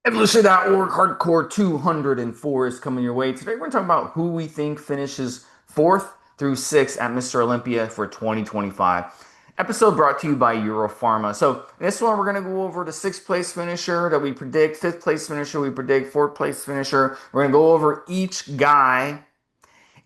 Evolutionary.org Hardcore 204 is coming your way. Today we're going to talk about who we think finishes fourth through sixth at Mr. Olympia for 2025. Episode brought to you by Euro Pharma. So this one we're going to go over the sixth place finisher that we predict, fifth place finisher we predict, fourth place finisher. We're going to go over each guy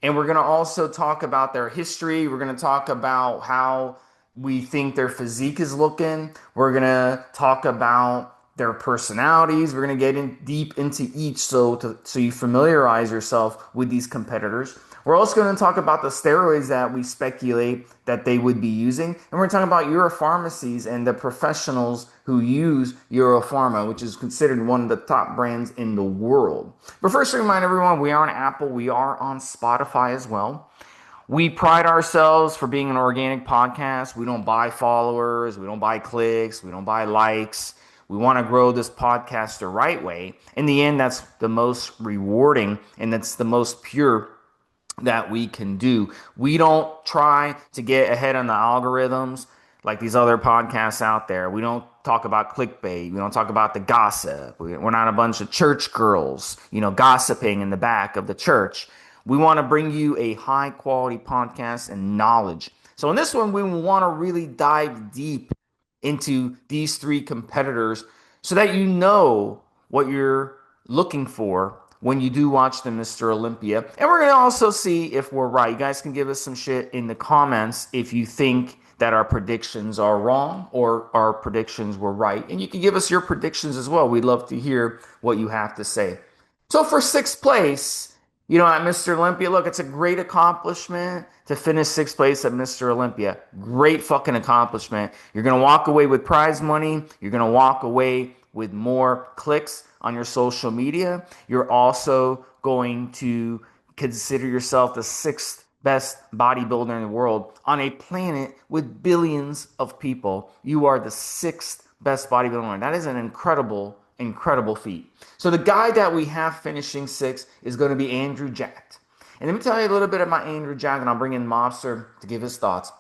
and we're going to also talk about their history. We're going to talk about how we think their physique is looking. We're going to talk about their personalities. We're going to get in deep into each so you familiarize yourself with these competitors. We're also going to talk about the steroids that we speculate that they would be using. And we're talking about Euro pharmacies and the professionals who use Euro Pharma, which is considered one of the top brands in the world. But first, to remind everyone, we are on Apple, we are on Spotify as well. We pride ourselves for being an organic podcast. We don't buy followers, we don't buy clicks, we don't buy likes. We want to grow this podcast the right way. In the end, that's the most rewarding and that's the most pure that we can do. We don't try to get ahead on the algorithms like these other podcasts out there. We don't talk about clickbait. We don't talk about the gossip. We're not a bunch of church girls, gossiping in the back of the church. We want to bring you a high quality podcast and knowledge. So in this one, we want to really dive deep into these three competitors so that you know what you're looking for when you do watch the Mr. Olympia. And we're going to also see if we're right. You guys can give us some shit in the comments if you think that our predictions are wrong or our predictions were right. And you can give us your predictions as well. We'd love to hear what you have to say. So for sixth place, at Mr. Olympia, look, it's a great accomplishment to finish sixth place at Mr. Olympia. Great fucking accomplishment. You're going to walk away with prize money. You're going to walk away with more clicks on your social media. You're also going to consider yourself the sixth best bodybuilder in the world on a planet with billions of people. You are the sixth best bodybuilder. That is an incredible feat. So the guy that we have finishing sixth is going to be Andrew Jacked. And let me tell you a little bit about Andrew Jacked, and I'll bring in Mobster to give his thoughts.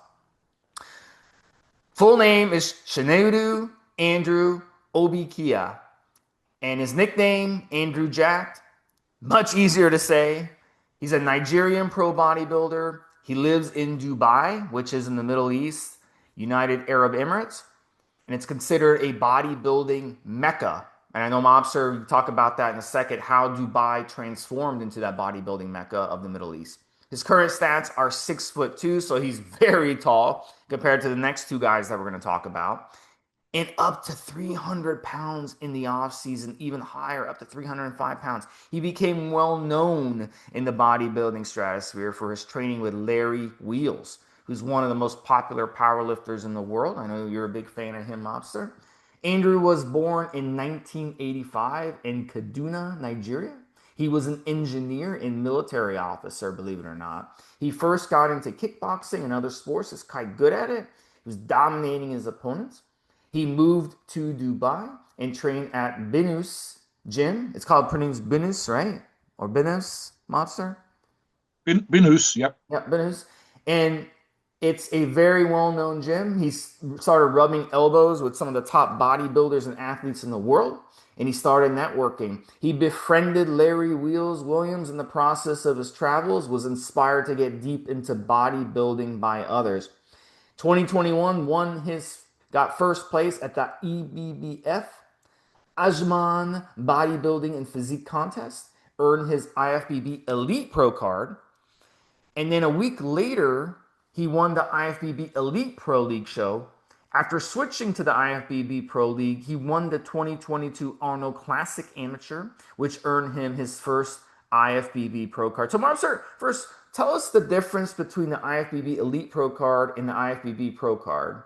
Full name is Shineru Andrew Obikia. And his nickname, Andrew Jacked, much easier to say. He's a Nigerian pro bodybuilder. He lives in Dubai, which is in the Middle East, United Arab Emirates. And it's considered a bodybuilding mecca. And I know Mobster, we talk about that in a second, how Dubai transformed into that bodybuilding mecca of the Middle East. His current stats are 6'2", so he's very tall compared to the next two guys that we're going to talk about. And up to 300 pounds in the off season, even higher, up to 305 pounds. He became well known in the bodybuilding stratosphere for his training with Larry Wheels, who's one of the most popular powerlifters in the world. I know you're a big fan of him, Mobster. Andrew was born in 1985 in Kaduna, Nigeria. He was an engineer and military officer, believe it or not. He first got into kickboxing and other sports. He's quite good at it. He was dominating his opponents. He moved to Dubai and trained at Binus Gym. It's called pronounced Binus, right? Or Binus, Mobster? Binus, yep. Yeah, Binus. And it's a very well-known gym. He started rubbing elbows with some of the top bodybuilders and athletes in the world, and he started networking. He befriended Larry Wheels Williams in the process of his travels, was inspired to get deep into bodybuilding by others. 2021 got first place at the EBBF Ajman Bodybuilding and Physique Contest, earned his IFBB Elite Pro card, and then a week later, he won the IFBB Elite Pro League show. After switching to the IFBB Pro League, he won the 2022 Arnold Classic Amateur, which earned him his first IFBB Pro card. So, Mark, sir, first, tell us the difference between the IFBB Elite Pro card and the IFBB Pro card.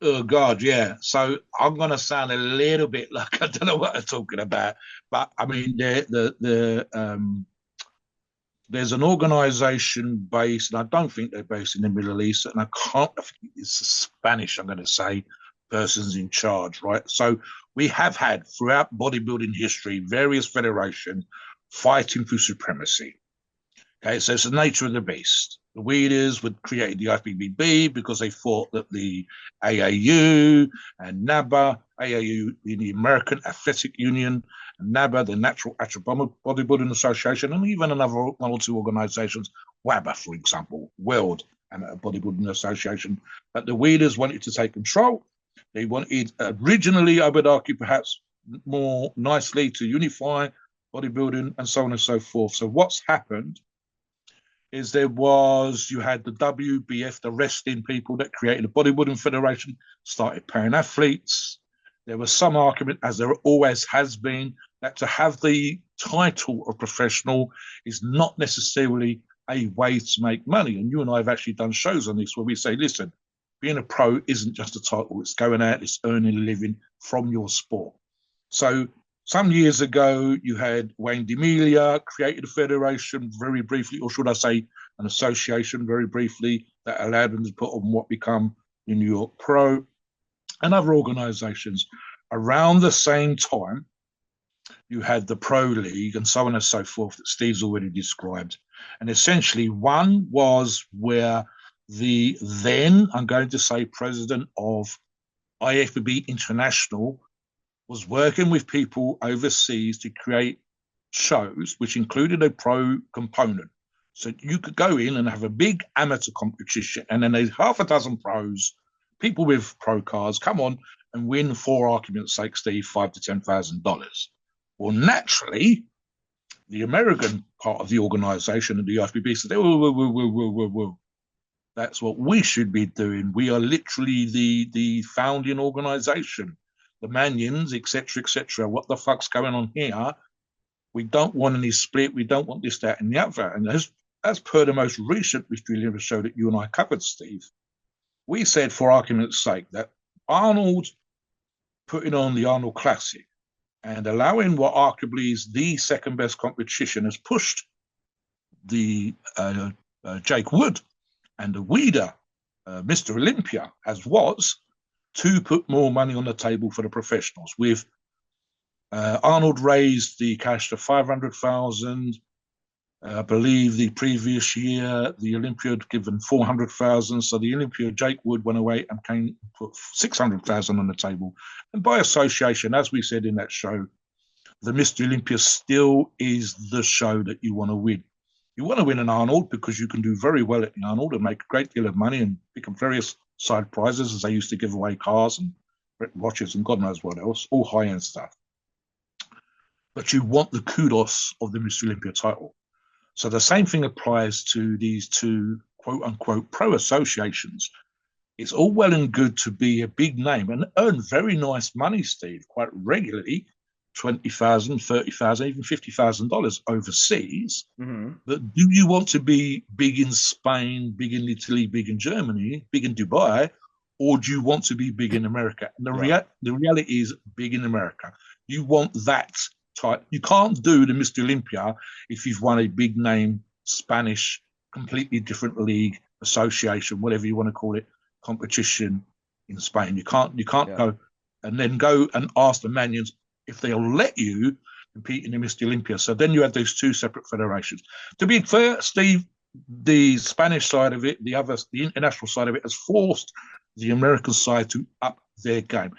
Oh God, yeah. So I'm gonna sound a little bit like I don't know what I'm talking about, but I mean there's an organization based, and I don't think they're based in the Middle East, and I think it's Spanish, I'm going to say, persons in charge, right? So we have had throughout bodybuilding history various federations fighting for supremacy. Okay, so it's the nature of the beast. The Wheelers would create the IFBB because they thought that the AAU and NABA, AAU being the American Athletic Union, and NABA, the Natural Bodybuilding Association, and even another one or two organizations, WABA, for example, World Bodybuilding Association. But the Wheelers wanted to take control. They wanted, originally, I would argue, perhaps more nicely, to unify bodybuilding and so on and so forth. So what's happened is you had the WBF, the wrestling people that created the Bodybuilding Federation, started paying athletes. There was some argument, as there always has been, that to have the title of professional is not necessarily a way to make money. And you and I have actually done shows on this where we say, listen, being a pro isn't just a title, it's going out, it's earning a living from your sport. So some years ago, you had Wayne D'Amelia created a federation very briefly, or should I say an association very briefly, that allowed them to put on what become the New York Pro and other organizations. Around the same time, you had the Pro League and so on and so forth that Steve's already described. And essentially, one was where the then, I'm going to say, president of IFBB International was working with people overseas to create shows which included a pro component. So you could go in and have a big amateur competition, and then there's half a dozen pros, people with pro cards, come on and win, for argument's sake, Steve, $5,000 to $10,000. Well, naturally, the American part of the organization and the IFBB said, whoa. That's what we should be doing. We are literally the founding organization. The Manions, etc., etc. What the fuck's going on here? We don't want any split. We don't want this, that, and the other. And as per the most recent Mystery Olympia show that you and I covered, Steve, we said, for argument's sake, that Arnold putting on the Arnold Classic and allowing what arguably is the second best competition has pushed the Jake Wood and the Weider, Mr. Olympia, as was, to put more money on the table for the professionals. With Arnold raised the cash to 500,000. I believe the previous year the Olympia had given 400,000. So the Olympia, Jake Wood, went away and put 600,000 on the table. And by association, as we said in that show, the Mr. Olympia still is the show that you want to win. You want to win an Arnold because you can do very well at the Arnold and make a great deal of money and pick up various side prizes, as they used to give away cars and watches and God knows what else, all high-end stuff. But you want the kudos of the Mr. Olympia title. So the same thing applies to these two quote-unquote pro associations. It's all well and good to be a big name and earn very nice money, Steve, quite regularly, $20,000, $30,000, even $50,000 overseas. Mm-hmm. But do you want to be big in Spain, big in Italy, big in Germany, big in Dubai, or do you want to be big in America? And the reality is big in America. You want that type. You can't do the Mr. Olympia if you've won a big name Spanish, completely different league, association, whatever you want to call it, competition in Spain. You can't go and ask the Manions if they'll let you compete in the Mr. Olympia. So then you have those two separate federations. To be fair, Steve, the Spanish side of it, the international side of it, has forced the American side to up their game.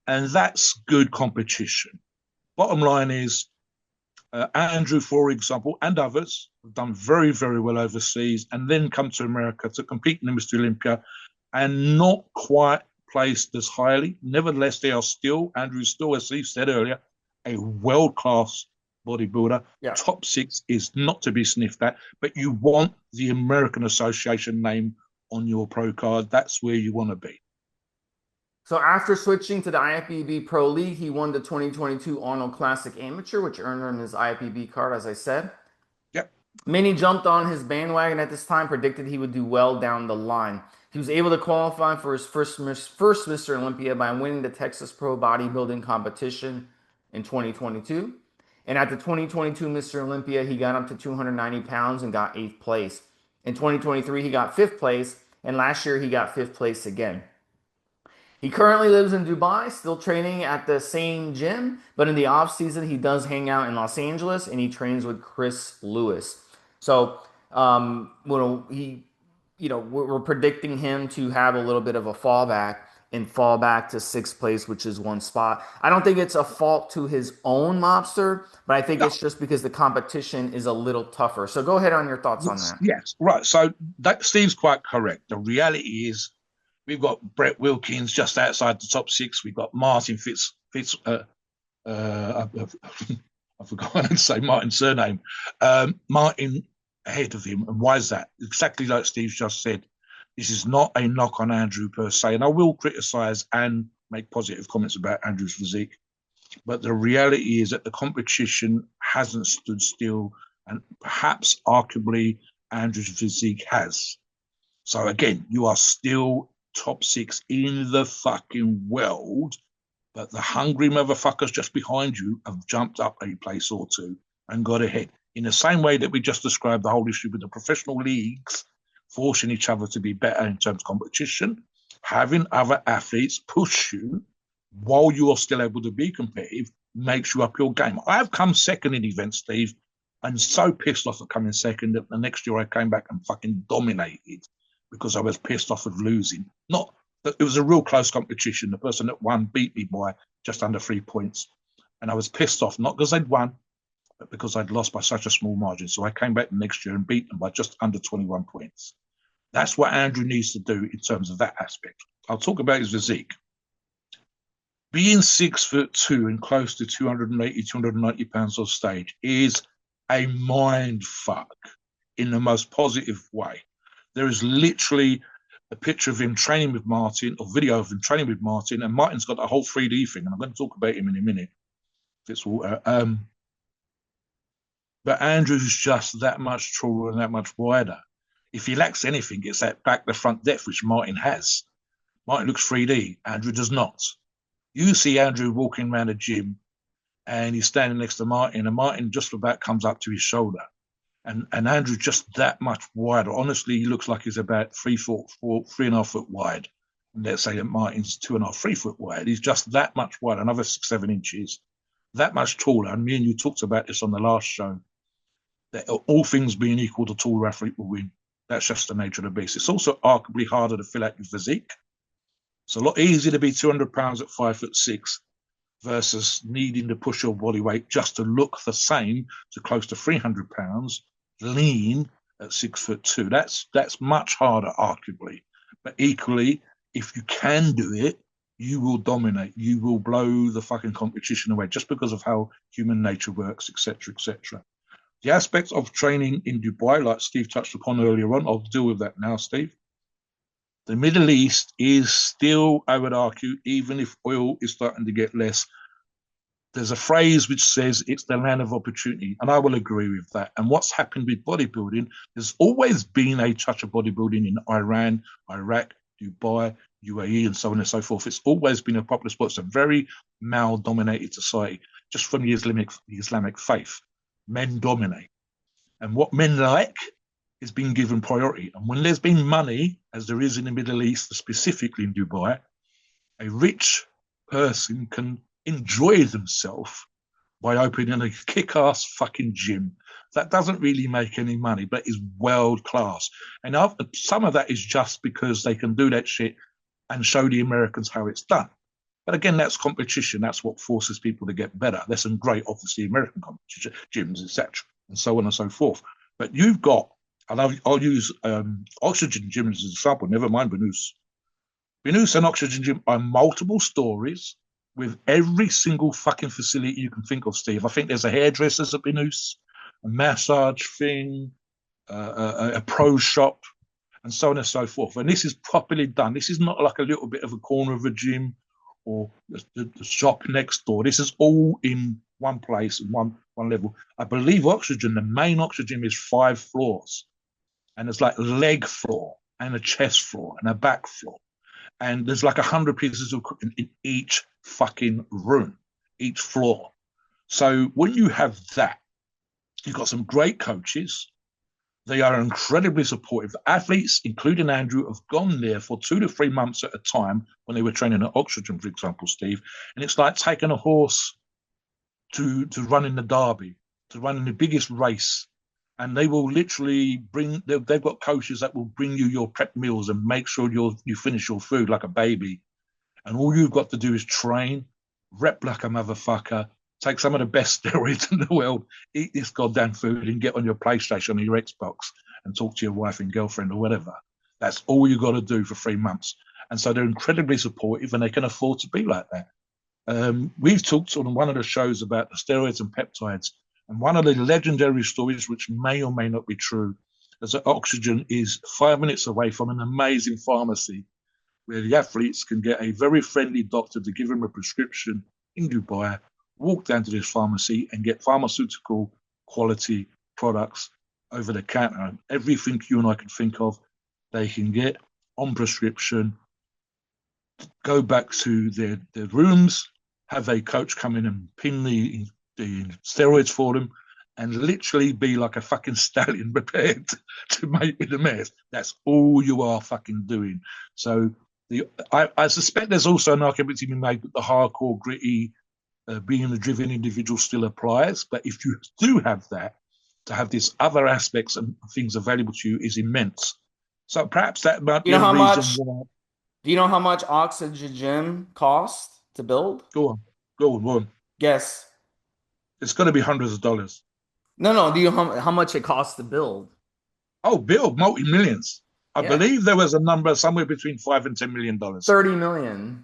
And that's good competition. Bottom line is, Andrew, for example, and others have done very, very well overseas and then come to America to compete in the Mr. Olympia and not quite placed as highly. Nevertheless, they are still, Andrew's still, as Steve said earlier, a world-class bodybuilder. Yeah. Top 6 is not to be sniffed at, but you want the American Association name on your pro card. That's where you want to be. So after switching to the IFBB Pro League, he won the 2022 Arnold Classic Amateur, which earned him his IFBB card, as I said. Yep. Many jumped on his bandwagon at this time, predicted he would do well down the line. He was able to qualify for his first Mr. Olympia by winning the Texas Pro Bodybuilding competition in 2022. And at the 2022 Mr. Olympia, he got up to 290 pounds and got 8th place. In 2023, he got 5th place, and last year he got 5th place again. He currently lives in Dubai, still training at the same gym, but in the off season, he does hang out in Los Angeles and he trains with Chris Lewis. So We're predicting him to have a little bit of a fallback and fall back to sixth place, which is one spot. I don't think it's a fault to his own mobster, but I think No, it's just because the competition is a little tougher. So go ahead on your thoughts on yes, that. yes, right. So that Steve's quite correct. The reality is we've got Brett Wilkins just outside the top six. We've got Martin Fitz I've forgotten to say Martin's surname. Martin ahead of him. And why is that? Exactly like Steve just said. This is not a knock on Andrew per se. And I will criticize and make positive comments about Andrew's physique. But the reality is that the competition hasn't stood still. And perhaps, arguably, Andrew's physique has. So again, you are still top six in the fucking world, but the hungry motherfuckers just behind you have jumped up a place or two and got ahead. In the same way that we just described the whole issue with the professional leagues forcing each other to be better in terms of competition, having other athletes push you while you are still able to be competitive makes you up your game. I've come second in events, Steve. I'm so pissed off at coming second that the next year I came back and fucking dominated because I was pissed off of losing. Not that it was a real close competition. The person that won beat me by just under 3 points. And I was pissed off, not because I'd won, but because I'd lost by such a small margin. So I came back the next year and beat them by just under 21 points. That's what Andrew needs to do in terms of that aspect. I'll talk about his physique. Being 6'2" and close to 280, 290 pounds on stage is a mind fuck in the most positive way. There is literally a picture of him training with Martin, or video of him training with Martin, and Martin's got a whole 3D thing, and I'm going to talk about him in a minute. Fitzwater. But Andrew's just that much taller and that much wider. If he lacks anything, it's that back to front depth, which Martin has. Martin looks 3D, Andrew does not. You see Andrew walking around the gym, and he's standing next to Martin, and Martin just about comes up to his shoulder. And Andrew just that much wider. Honestly, he looks like he's about 3.5 foot wide. And let's say that Martin's 2.5, 3 foot wide. He's just that much wider, another 6, 7 inches, that much taller. And me and you talked about this on the last show, that all things being equal, the taller athlete will win. That's just the nature of the beast. It's also arguably harder to fill out your physique. It's a lot easier to be 200 pounds at 5'6" versus needing to push your body weight just to look the same to close to 300 pounds lean at 6'2". That's much harder, arguably. But equally, if you can do it, you will dominate. You will blow the fucking competition away just because of how human nature works, etc., etc. The aspects of training in Dubai, like Steve touched upon earlier on, I'll deal with that now, Steve. The Middle East is still, I would argue, even if oil is starting to get less, there's a phrase which says it's the land of opportunity, and I will agree with that. And what's happened with bodybuilding, there's always been a touch of bodybuilding in Iran, Iraq, Dubai, UAE, and so on and so forth. It's always been a popular sport. It's a very male-dominated society, just from the Islamic faith. Men dominate. And what men like is being given priority. And when there's been money, as there is in the Middle East, specifically in Dubai, a rich person can enjoy themselves by opening a kick-ass fucking gym that doesn't really make any money, but is world class. And some of that is just because they can do that shit and show the Americans how it's done. But again, that's competition. That's what forces people to get better. There's some great, obviously, American competition, gyms, etc., and so on and so forth. But you've got, and I'll use Oxygen Gym as an example, never mind Benus. Benus and Oxygen Gym are multiple stories with every single fucking facility you can think of, Steve. I think there's a hairdresser's at Benus, a massage thing, a pro shop, and so on and so forth. And this is properly done. This is not like a little bit of a corner of a gym or the shop next door. This is all in one place, one level. I believe Oxygen, the main Oxygen, is 5 floors. And there's like a leg floor and a chest floor and a back floor. And there's like 100 pieces of equipment in each fucking room, each floor. So when you have that, you've got some great coaches. They are incredibly supportive. Athletes, including Andrew, have gone there for 2 to 3 months at a time when they were training at Oxygen, for example, Steve. And it's like taking a horse to run in the Derby, to run in the biggest race. and they will literally they've got coaches that will bring you your prep meals and make sure you finish your food like a baby. And all you've got to do is train, rep like a motherfucker, take some of the best steroids in the world, eat this goddamn food, and get on your PlayStation or your Xbox and talk to your wife and girlfriend or whatever. That's all you got to do for 3 months. And so they're incredibly supportive, and they can afford to be like that. We've talked on one of the shows about the steroids and peptides, and one of the legendary stories, which may or may not be true, is that Oxygen is 5 minutes away from an amazing pharmacy where the athletes can get a very friendly doctor to give them a prescription in Dubai, walk down to this pharmacy and get pharmaceutical quality products over the counter. Everything you and I can think of, they can get on prescription, go back to their rooms, have a coach come in and pin the steroids for them, and literally be like a fucking stallion prepared to make with a mess. That's all you are fucking doing. So I suspect there's also an argument to be made that the hardcore, gritty, being a driven individual still applies. But if you do have that, to have these other aspects and things available to you is immense. So perhaps that might be a reason why. Do you know how much Oxygen Gym costs to build? Go on. Guess. It's going to be hundreds of dollars. No. Do you know how much it costs to build? Oh, build multi-millions. I believe there was a number somewhere between $5 and $10 million. 30 million.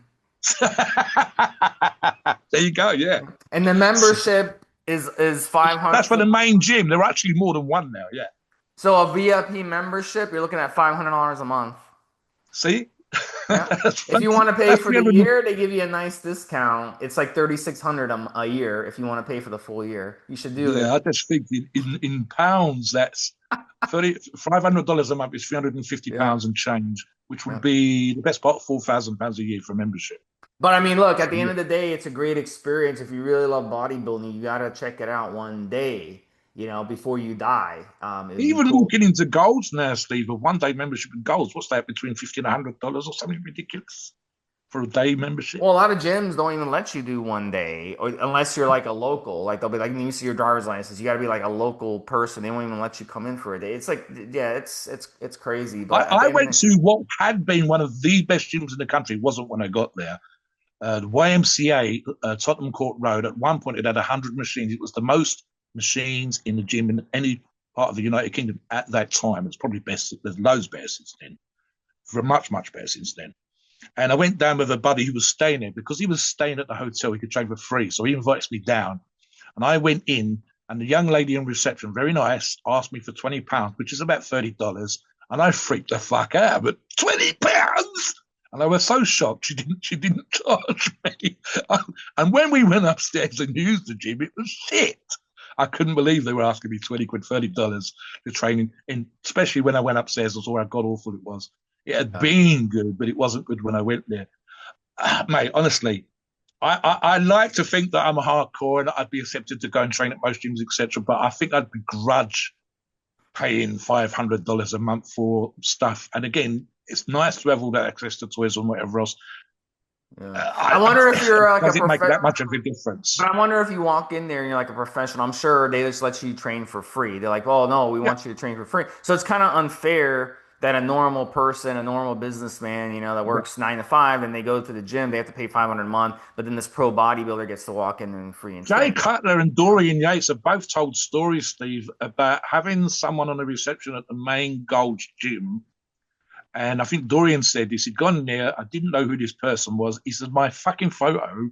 There you go. Yeah. And the membership is 500. That's for the main gym. There are actually more than one now. Yeah. So a VIP membership, you're looking at $500 a month. See? Yeah. If you want to pay for the year, they give you a nice discount. It's like $3,600 a year if you want to pay for the full year. You should do it. Yeah, I just think in pounds, that's $500 a month is £350 and change, which would be the best part of £4,000 a year for membership. But I mean, look, at the end of the day, it's a great experience. If you really love bodybuilding, you got to check it out one day, before you die. Even walking into Golds now, Steve, a one-day membership in Golds, what's that, between $50 and $100 or something ridiculous for a day membership? Well, a lot of gyms don't even let you do one day, or unless you're like a local. Like they'll be like, you see your driver's license, you got to be like a local person. They won't even let you come in for a day. It's like, yeah, it's crazy. But I went to what had been one of the best gyms in the country. It wasn't when I got there. The YMCA, Tottenham Court Road. At one point, it had 100 machines. It was the most machines in the gym in any part of the United Kingdom at that time. It's probably best. There's loads better since then. For much better since then. And I went down with a buddy who was staying there because he was staying at the hotel. He could train for free, so he invites me down. And I went in, and the young lady in reception, very nice, asked me for £20, which is about $30. And I freaked the fuck out. But £20. And I was so shocked she didn't charge me. And when we went upstairs and used the gym, it was shit. I couldn't believe they were asking me 20 quid, $30 to train in, especially when I went upstairs and saw how god awful it was. It had been good, but it wasn't good when I went there. Mate, honestly, I like to think that I'm a hardcore and I'd be accepted to go and train at most gyms, etc. But I think I'd begrudge paying $500 a month for stuff. And again, it's nice to have all that access to toys and whatever else. Yeah. I wonder if you're like does it make that much of a difference? But I wonder if you walk in there and you're like a professional. I'm sure they just let you train for free. They're like, "Oh no, we want you to train for free." So it's kind of unfair that a normal person, a normal businessman, that works 9 to 5, and they go to the gym, they have to pay $500 a month. But then this pro bodybuilder gets to walk in and free. And Jay Cutler and Dorian Yates have both told stories, Steve, about having someone on the reception at the main Gold's gym. And I think Dorian said this. He'd gone there. I didn't know who this person was. He said, my fucking photo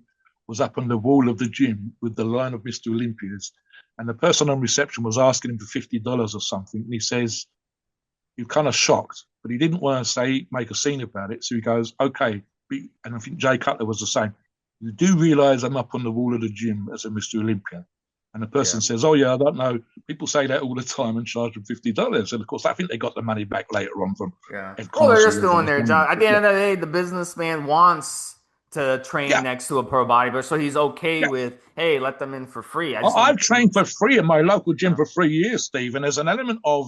was up on the wall of the gym with the line of Mr. Olympias. And the person on reception was asking him for $50 or something. And he says, you're kind of shocked. But he didn't want to make a scene about it. So he goes, okay. And I think Jay Cutler was the same. You do realise I'm up on the wall of the gym as a Mr. Olympia. And the person says, oh, yeah, I don't know. People say that all the time and charge them $50. And, of course, I think they got the money back later on from Well, they're just doing their job. At the end of the day, the businessman wants to train next to a pro bodybuilder, so he's okay with, hey, let them in for free. I've trained for free in my local gym for 3 years, Steve, and there's an element of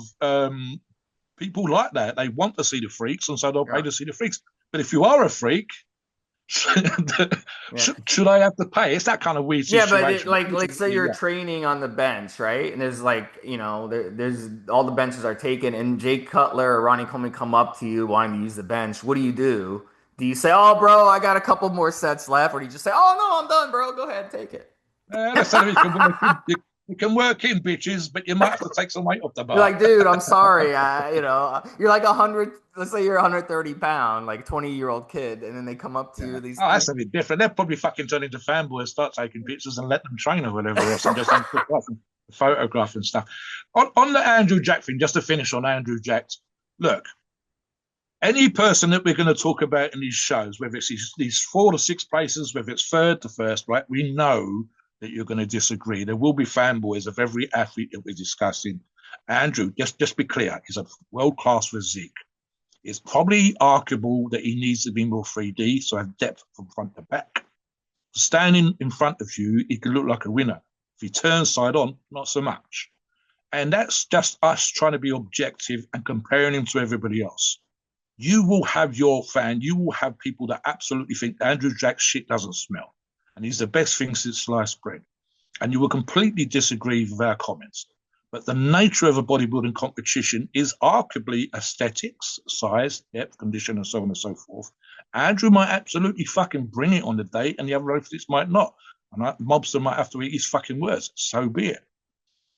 people like that. They want to see the freaks, and so they'll pay to see the freaks. But if you are a freak, Yeah. Should I have to pay? It's that kind of weird Yeah, but situation. like say you're Yeah. training on the bench, right? And there's like, there's all the benches are taken, and Jake Cutler or Ronnie Coleman come up to you wanting to use the bench. What do? Do you say, "Oh, bro, I got a couple more sets left," or do you just say, "Oh no, I'm done, bro. Go ahead, take it." That's something you can work in. You can work in, bitches, but you might have to take some weight off the You're bar. like, dude, I'm sorry. You're like 100. Let's say you're 130 pound, like 20-year-old kid, and then they come up to Yeah. you. These, Oh, that's a bit different. They'll probably fucking turn into fanboys, start taking pictures and let them train or whatever else, and just photograph and stuff. On the Andrew Jack thing, just to finish on Andrew Jack, look, any person that we're going to talk about in these shows, whether it's these 4 to 6 places, whether it's third to first, right, we know that you're going to disagree. There will be fanboys of every athlete that we're discussing. Andrew, just be clear, he's a world-class physique. It's probably arguable that he needs to be more 3D, so have depth from front to back. Standing in front of you, he can look like a winner. If he turns side on, not so much. And that's just us trying to be objective and comparing him to everybody else. You will have your fan, you will have people that absolutely think Andrew Jack's shit doesn't smell. And he's the best thing since sliced bread. And you will completely disagree with our comments. But the nature of a bodybuilding competition is arguably aesthetics, size, depth, condition, and so on and so forth. Andrew might absolutely fucking bring it on the day, and the other athletes might not. And Mobster might have to eat his fucking words. So be it.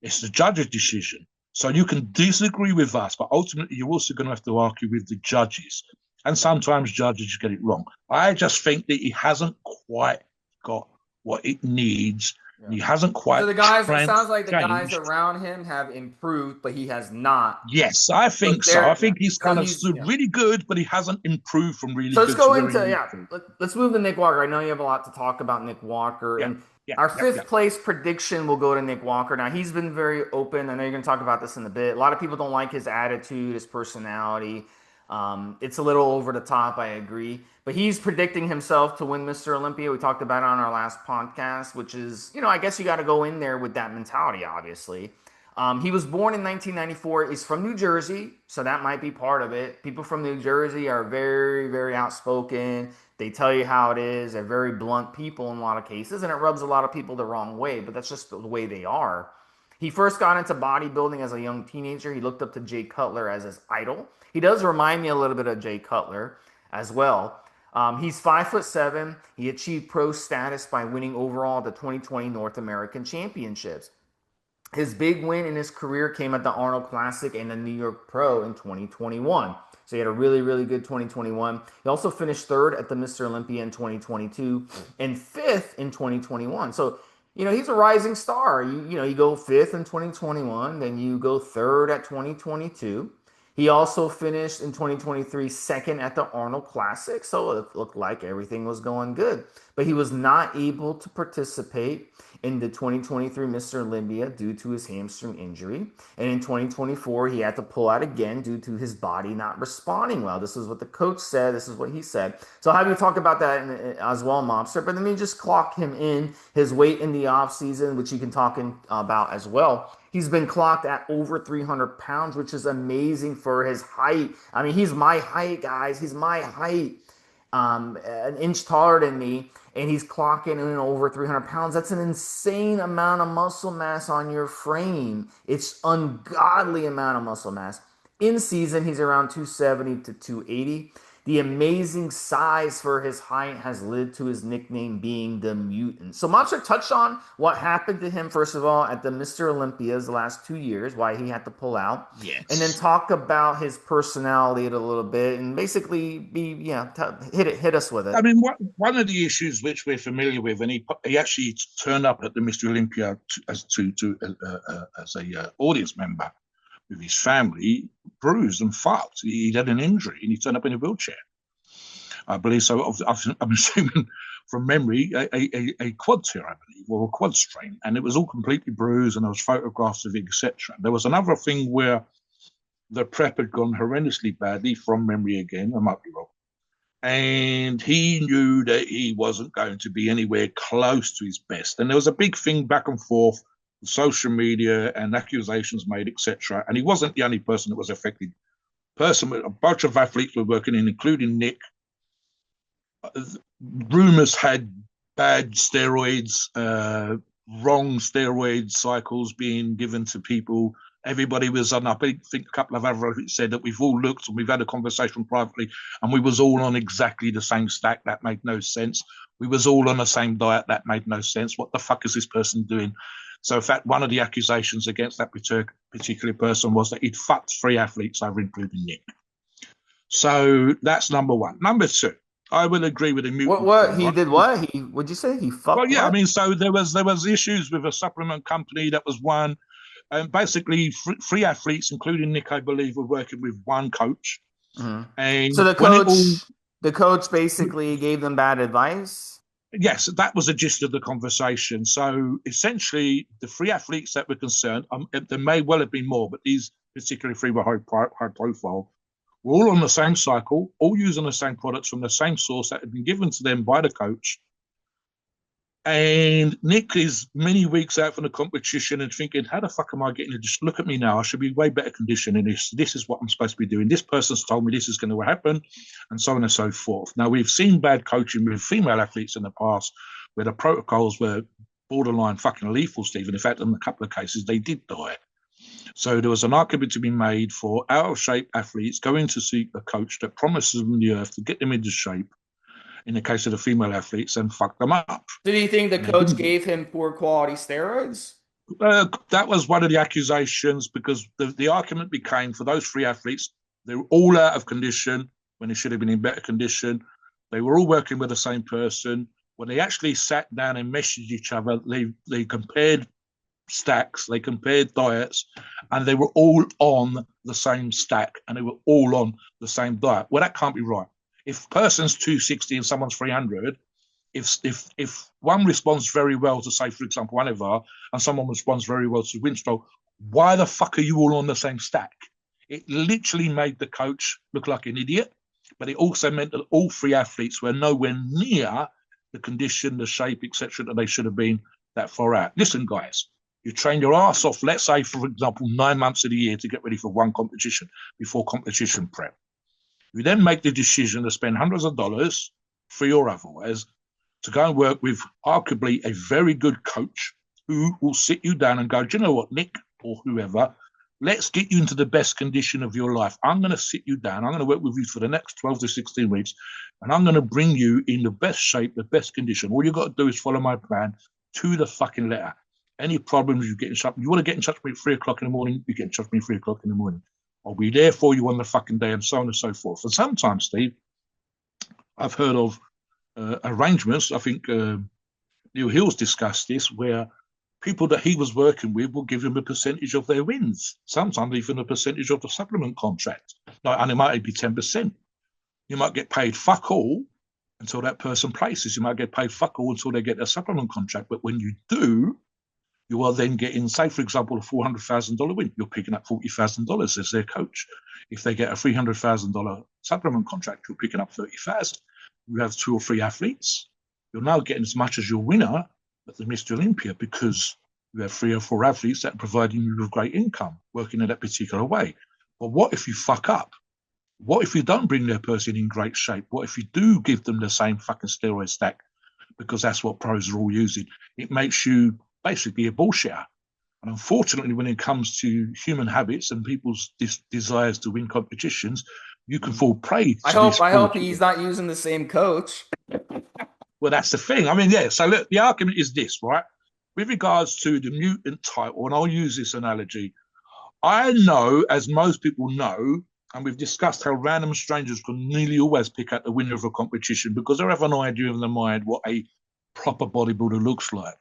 It's the judge's decision. So you can disagree with us, but ultimately you're also going to have to argue with the judges. And sometimes judges get it wrong. I just think that he hasn't quite got what it needs. Yeah. He hasn't quite. So it sounds like the guys around him have improved, but he has not. Yes, I think so. I think he's kind of stood really good, but he hasn't improved from really good. So let's go into, let's move to Nick Walker. I know you have a lot to talk about Nick Walker. And our fifth place prediction will go to Nick Walker. Now, he's been very open. I know you're going to talk about this in a bit. A lot of people don't like his attitude, his personality. It's a little over the top, I agree. But he's predicting himself to win Mr. Olympia. We talked about it on our last podcast, which is, I guess you got to go in there with that mentality, obviously. He was born in 1994. He's from New Jersey, so that might be part of it. People from New Jersey are very, very outspoken. They tell you how it is. They're very blunt people in a lot of cases, and it rubs a lot of people the wrong way, but that's just the way they are. He first got into bodybuilding as a young teenager. He looked up to Jay Cutler as his idol. He does remind me a little bit of Jay Cutler as well. He's 5'7". He achieved pro status by winning overall the 2020 North American Championships. His big win in his career came at the Arnold Classic and the New York Pro in 2021. So he had a really, really good 2021. He also finished third at the Mr. Olympia in 2022 and fifth in 2021. So, he's a rising star. You go fifth in 2021, then you go third at 2022. He also finished in 2023 second at the Arnold Classic, so it looked like everything was going good. But he was not able to participate in the 2023 Mr. Olympia due to his hamstring injury. And in 2024, he had to pull out again due to his body not responding well. This is what the coach said. This is what he said. So I'll have you talk about that as well, Mobster. But let me just clock him in, his weight in the offseason, which you can talk about as well. He's been clocked at over 300 pounds, which is amazing for his height. I mean, he's my height, guys. He's my height, an inch taller than me, and he's clocking in over 300 pounds. That's an insane amount of muscle mass on your frame. It's ungodly amount of muscle mass. In season, he's around 270 to 280. The amazing size for his height has led to his nickname being the Mutant. So Mobster touched on what happened to him, first of all, at the Mr. Olympias the last 2 years, why he had to pull out. Yes. And then talk about his personality a little bit and basically hit us with it. I mean, one of the issues which we're familiar with, and he actually turned up at the Mr. Olympia as a audience member with his family, bruised and fucked. He had an injury and he turned up in a wheelchair. I believe so. I'm assuming from memory, a quad tear, I believe, or a quad strain. And it was all completely bruised and there was photographs of it, etc. There was another thing where the prep had gone horrendously badly, from memory again, I might be wrong. And he knew that he wasn't going to be anywhere close to his best. And there was a big thing back and forth, social media and accusations made, etc. And he wasn't the only person that was affected. A bunch of athletes were working in, including Nick. rumors had bad steroids, wrong steroid cycles being given to people. Everybody was on. I think a couple of other said that we've all looked and we've had a conversation privately, and we was all on exactly the same stack. That made no sense. We was all on the same diet. That made no sense. What the fuck is this person doing? So, in fact, one of the accusations against that particular person was that he'd fucked 3 athletes over, including Nick. So that's number one. Number two, I will agree with the mutant What thing, he right? did? What he? What'd you say? He Well, fucked yeah, I what? mean, so there was issues with a supplement company. That was one. And basically, 3 athletes, including Nick, I believe, were working with one coach. Hmm. So And when it all, the coach basically gave them bad advice. yes, that was the gist of the conversation. So essentially, the 3 athletes that were concerned, there may well have been more, but these particular 3 were high profile. We're all on the same cycle, all using the same products from the same source that had been given to them by the coach. And Nick is many weeks out from the competition and thinking, how the fuck am I getting to just look at me now? I should be way better conditioned in this. This is what I'm supposed to be doing. This person's told me this is going to happen, and so on and so forth. Now, we've seen bad coaching with female athletes in the past where the protocols were borderline fucking lethal, Stephen. In fact, in a couple of cases, they did die. So there was an argument to be made for out of shape athletes going to seek a coach that promises them the earth to get them into shape in the case of the female athletes and fuck them up. Did you think the And they coach didn't. gave him poor quality steroids? That was one of the accusations because the argument became for those 3 athletes, they were all out of condition when they should have been in better condition. They were all working with the same person. When they actually sat down and messaged each other, they compared stacks, they compared diets, and they were all on the same stack and they were all on the same diet. Well, that can't be right. If a person's 260 and someone's 300, if one responds very well to, say, for example, whatever, and someone responds very well to Winstrol, why the fuck are you all on the same stack? It literally made the coach look like an idiot, but it also meant that all 3 athletes were nowhere near the condition, the shape, etc., that they should have been that far out. Listen, guys, you train your ass off, let's say, for example, 9 months of the year to get ready for one competition before competition prep. You then make the decision to spend hundreds of dollars, free or otherwise, to go and work with arguably a very good coach who will sit you down and go, do you know what, Nick, or whoever, let's get you into the best condition of your life. I'm going to sit you down. I'm going to work with you for the next 12 to 16 weeks, and I'm going to bring you in the best shape, the best condition. All you got to do is follow my plan to the fucking letter. Any problems, you get in touch. You want to get in touch with me at 3 o'clock in the morning, you get in touch with me at 3 o'clock in the morning. I'll be there for you on the fucking day, and so on and so forth. And sometimes, Steve, I've heard of arrangements. I think Neil Hill's discussed this, where people that he was working with will give him a percentage of their wins, sometimes even a percentage of the supplement contract. Like, and it might be 10%. You might get paid fuck all until that person places. You might get paid fuck all until they get a supplement contract. But when you do, you are then getting, say, for example, a $400,000 win. You're picking up $40,000 as their coach. If they get a $300,000 supplement contract, you're picking up $30,000. You have 2 or 3 athletes. You're now getting as much as your winner at the Mr. Olympia because you have 3 or 4 athletes that are providing you with great income working in that particular way. But what if you fuck up? What if you don't bring their person in great shape? What if you do give them the same fucking steroid stack? Because that's what pros are all using. It makes you basically a bullshitter. And unfortunately, when it comes to human habits and people's desires to win competitions, you can fall prey I to this hope bullshit. he's not using the same coach. Well, that's the thing. I mean, yeah. So look, the argument is this, right? With regards to the mutant title, and I'll use this analogy. I know, as most people know, and we've discussed how random strangers can nearly always pick out the winner of a competition because they have an idea in their mind what a proper bodybuilder looks like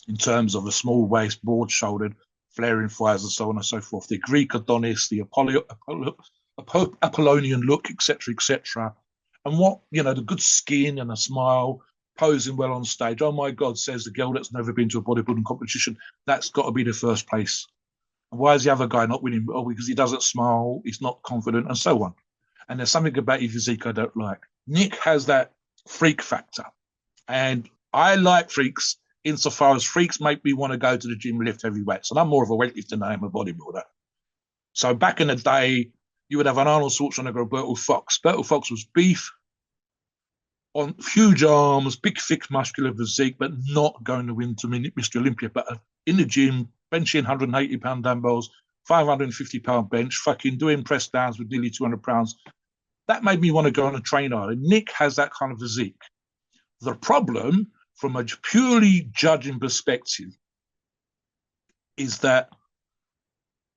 in terms of a small waist, broad-shouldered, flaring thighs, and so on and so forth. The Greek Adonis, the Apollonian look, etc., etc. And what, the good skin and a smile, posing well on stage. Oh my God, says the girl that's never been to a bodybuilding competition. That's got to be the first place. And why is the other guy not winning? Oh, because he doesn't smile, he's not confident, and so on. And there's something about your physique I don't like. Nick has that freak factor. And I like freaks insofar as freaks make me want to go to the gym and lift heavy weights. And I'm more of a weightlifter than I am a bodybuilder. So back in the day, you would have an Arnold Schwarzenegger or Bertil Fox. Bertil Fox was beef. on huge arms, big, thick, muscular physique, but not going to win to Mr. Olympia. But in the gym, benching 180-pound dumbbells, 550-pound bench, fucking doing press downs with nearly 200 pounds. That made me want to go on a trainer. And Nick has that kind of physique. The problem, from a purely judging perspective, is that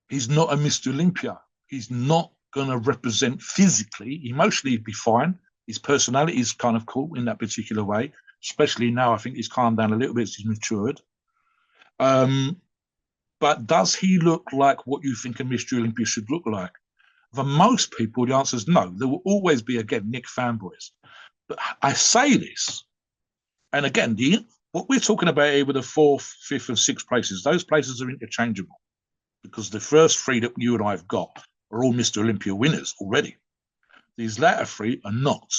he's not a Mr. Olympia. He's not going to represent physically. Emotionally, he'd be fine. His personality is kind of cool in that particular way, especially now. I think he's calmed down a little bit as he's matured. But does he look like what you think a Mr. Olympia should look like? For most people, the answer is no. There will always be, again, Nick fanboys. But I say this, and again, what we're talking about here with the 4th, 5th, and 6th places, those places are interchangeable because the first 3 that you and I have got are all Mr. Olympia winners already. These latter 3 are not.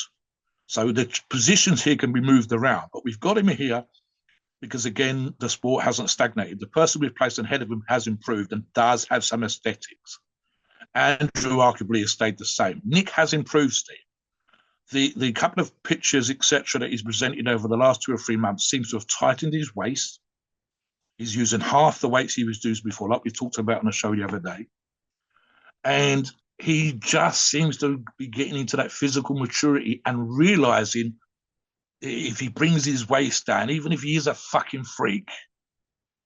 So the positions here can be moved around, but we've got him here because, again, the sport hasn't stagnated. The person we've placed ahead of him has improved and does have some aesthetics. Andrew arguably has stayed the same. Nick has improved, Steve. The couple of pictures, etc., that he's presented over the last 2 or 3 months seems to have tightened his waist. He's using half the weights he was doing before, like we talked about on the show the other day. And he just seems to be getting into that physical maturity and realizing if he brings his waist down, even if he is a fucking freak,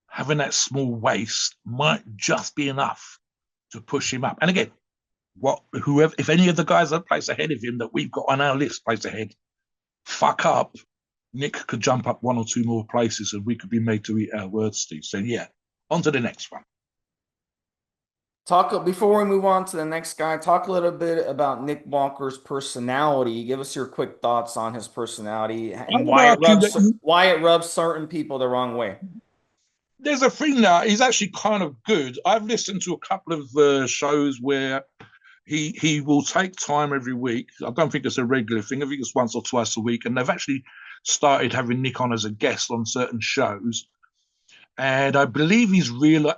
having that small waist might just be enough to push him up. And again, whoever, if any of the guys that place ahead of him that we've got on our list place ahead, fuck up, Nick could jump up 1 or 2 more places and we could be made to eat our words, Steve. So yeah, on to the next one. Before we move on to the next guy, talk a little bit about Nick Walker's personality. Give us your quick thoughts on his personality and why it rubs certain people the wrong way. There's a thing now. He's actually kind of good. I've listened to a couple of shows where he will take time every week. I don't think it's a regular thing. I think it's once or twice a week. And they've actually started having Nick on as a guest on certain shows. And I believe he's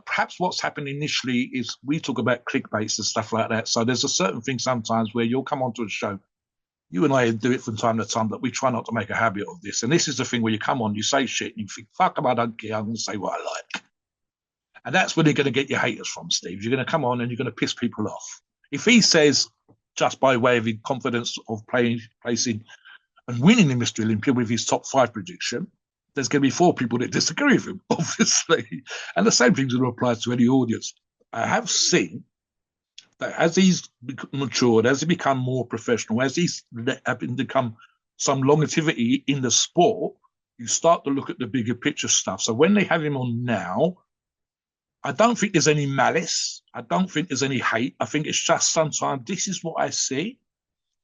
perhaps what's happened initially is we talk about clickbaits and stuff like that. So there's a certain thing sometimes where you'll come onto a show. You and I do it from time to time, that we try not to make a habit of this. And this is the thing where you come on, you say shit, and you think, fuck them, I don't care, I'm going to say what I like. And that's where you're going to get your haters from, Steve. You're going to come on and you're going to piss people off. If he says, just by way of his confidence of placing and winning in Mr. Olympia with his top 5 prediction, there's going to be 4 people that disagree with him, obviously. And the same thing's going to apply to any audience. I have seen that as he's matured, as he become more professional, as he's become some longevity in the sport, you start to look at the bigger picture stuff. So when they have him on now, I don't think there's any malice. I don't think there's any hate. I think it's just sometimes this is what I see.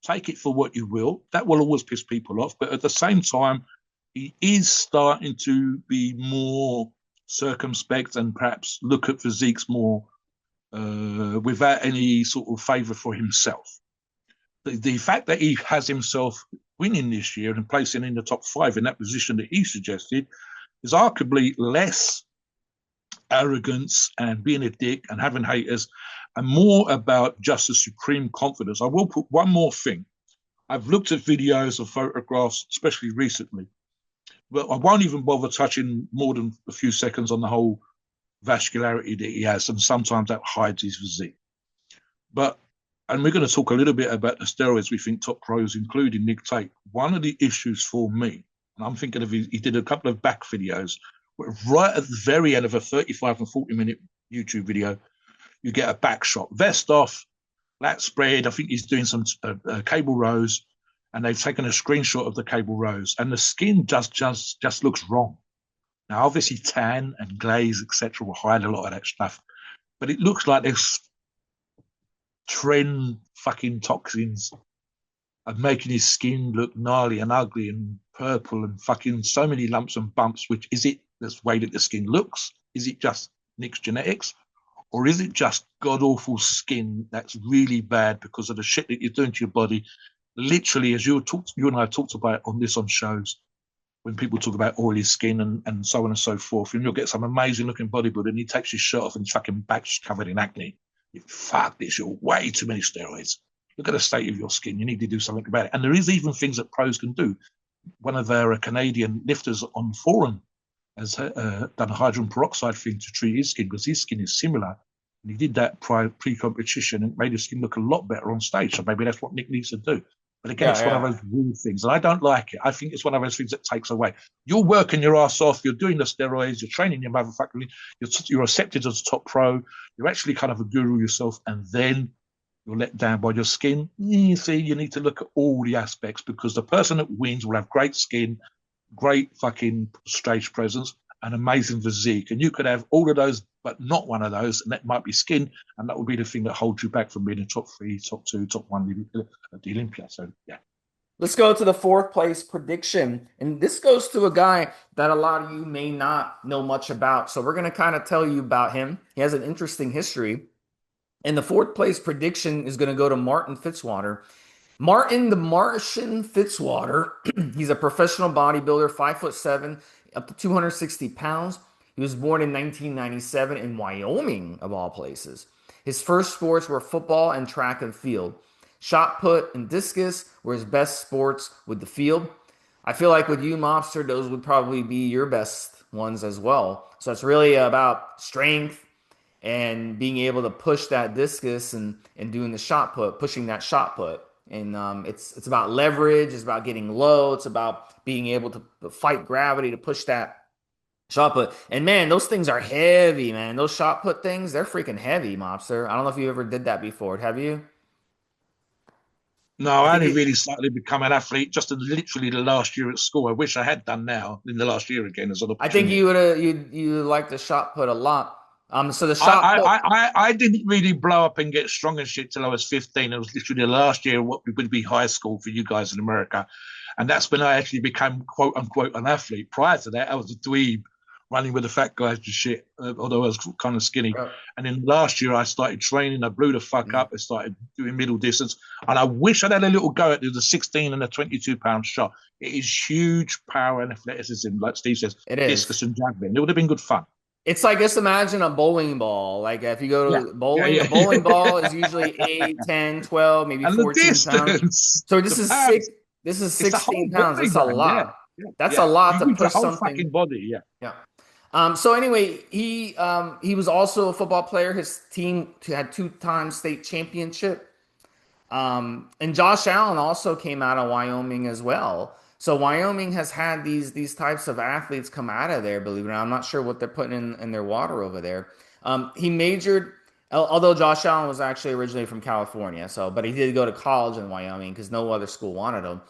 Take it for what you will. That will always piss people off. But at the same time, he is starting to be more circumspect and perhaps look at physiques more without any sort of favour for himself. The fact that he has himself winning this year and placing in the top 5 in that position that he suggested is arguably less arrogance and being a dick and having haters and more about just a supreme confidence. I will put one more thing. I've looked at videos of photographs, especially recently, but I won't even bother touching more than a few seconds on the whole vascularity that he has, and sometimes that hides his physique. And we're going to talk a little bit about the steroids we think top pros, including Nick, take. One of the issues for me, and I'm thinking of he did a couple of back videos, where right at the very end of a 35 and 40-minute YouTube video, you get a back shot, vest off, lat spread. I think he's doing some cable rows, and they've taken a screenshot of the cable rows, and the skin just looks wrong. Now, obviously, tan and glaze, etc., will hide a lot of that stuff, but it looks like there's trend fucking toxins are making his skin look gnarly and ugly and purple and fucking so many lumps and bumps. Which is it? This way that the skin looks? Is it just Nick's genetics, or is it just god awful skin that's really bad because of the shit that you're doing to your body? Literally, as you and I have talked about on shows, when people talk about oily skin and so on and so forth, and you'll get some amazing looking bodybuilder and he takes his shirt off and his fucking back's covered in acne. You fuck this, you're way too many steroids. Look at the state of your skin. You need to do something about it. And there is even things that pros can do. one of our Canadian lifters on forum has done a hydrogen peroxide thing to treat his skin because his skin is similar. And he did that pre-competition and made his skin look a lot better on stage. So maybe that's what Nick needs to do. But again, Yeah, it's one of yeah. those weird things. And I don't like it. I think it's one of those things that takes away. You're working your ass off. You're doing the steroids. You're training your motherfucker. You're accepted as a top pro. You're actually kind of a guru yourself. And then you're let down by your skin. You see, you need to look at all the aspects because the person that wins will have great skin, great fucking stage presence, and amazing physique. And you could have all of those, but not one of those, and that might be skin, and that would be the thing that holds you back from being in top 3, top 2, top 1 at the Olympia. So yeah. Let's go to the fourth place prediction. And this goes to a guy that a lot of you may not know much about. So we're going to kind of tell you about him. He has an interesting history. And the fourth place prediction is going to go to Martin Fitzwater. Martin the Martian Fitzwater. He's a professional bodybuilder, 5'7", up to 260 pounds. He was born in 1997 in Wyoming, of all places. His first sports were football and track and field. Shot put and discus were his best sports with the field. I feel like with you, Mobster, those would probably be your best ones as well. So it's really about strength and being able to push that discus and doing the shot put, pushing that shot put. And it's about leverage. It's about getting low. It's about being able to fight gravity to push that shot put. And man, those things are heavy, man. Those shot put things, they're freaking heavy, Mobster. I don't know if you ever did that before. Have you? No, I I think only it, really started to become an athlete just in literally the last year at school. I wish I had done now in the last year again as an I think opportunity. you would you like the shot put a lot. So the I, shot I, put, I didn't really blow up and get strong and shit till I was 15. It was literally the last year what would be high school for you guys in America. And that's when I actually became quote unquote an athlete. Prior to that, I was a dweeb running with the fat guys and shit, although I was kind of skinny. uh, And then last year I started training. I blew the fuck up. I started doing middle distance. And I wish I'd had a little go at the 16 and the 22-pound shot. It is huge power and athleticism, like Steve says, it discus is. and javelin. It would have been good fun. It's like just imagine a bowling ball. Like if you Yeah. go to Yeah, bowling, a yeah, bowling yeah. ball is usually 8, 10, 12, maybe And the 14 pounds. distance, So the this is power, six. This is it's the whole 16 pounds. body, That's a man. Yeah, lot. yeah, That's a yeah. lot You to use your push whole fucking something. body. Yeah. Yeah. So anyway, he was also a football player. His team had 2 times state championship. And Josh Allen also came out of Wyoming as well. So Wyoming has had these types of athletes come out of there, believe it or not. I'm not sure what they're putting in their water over there. He majored, although Josh Allen was actually originally from California, but he did go to college in Wyoming because no other school wanted him.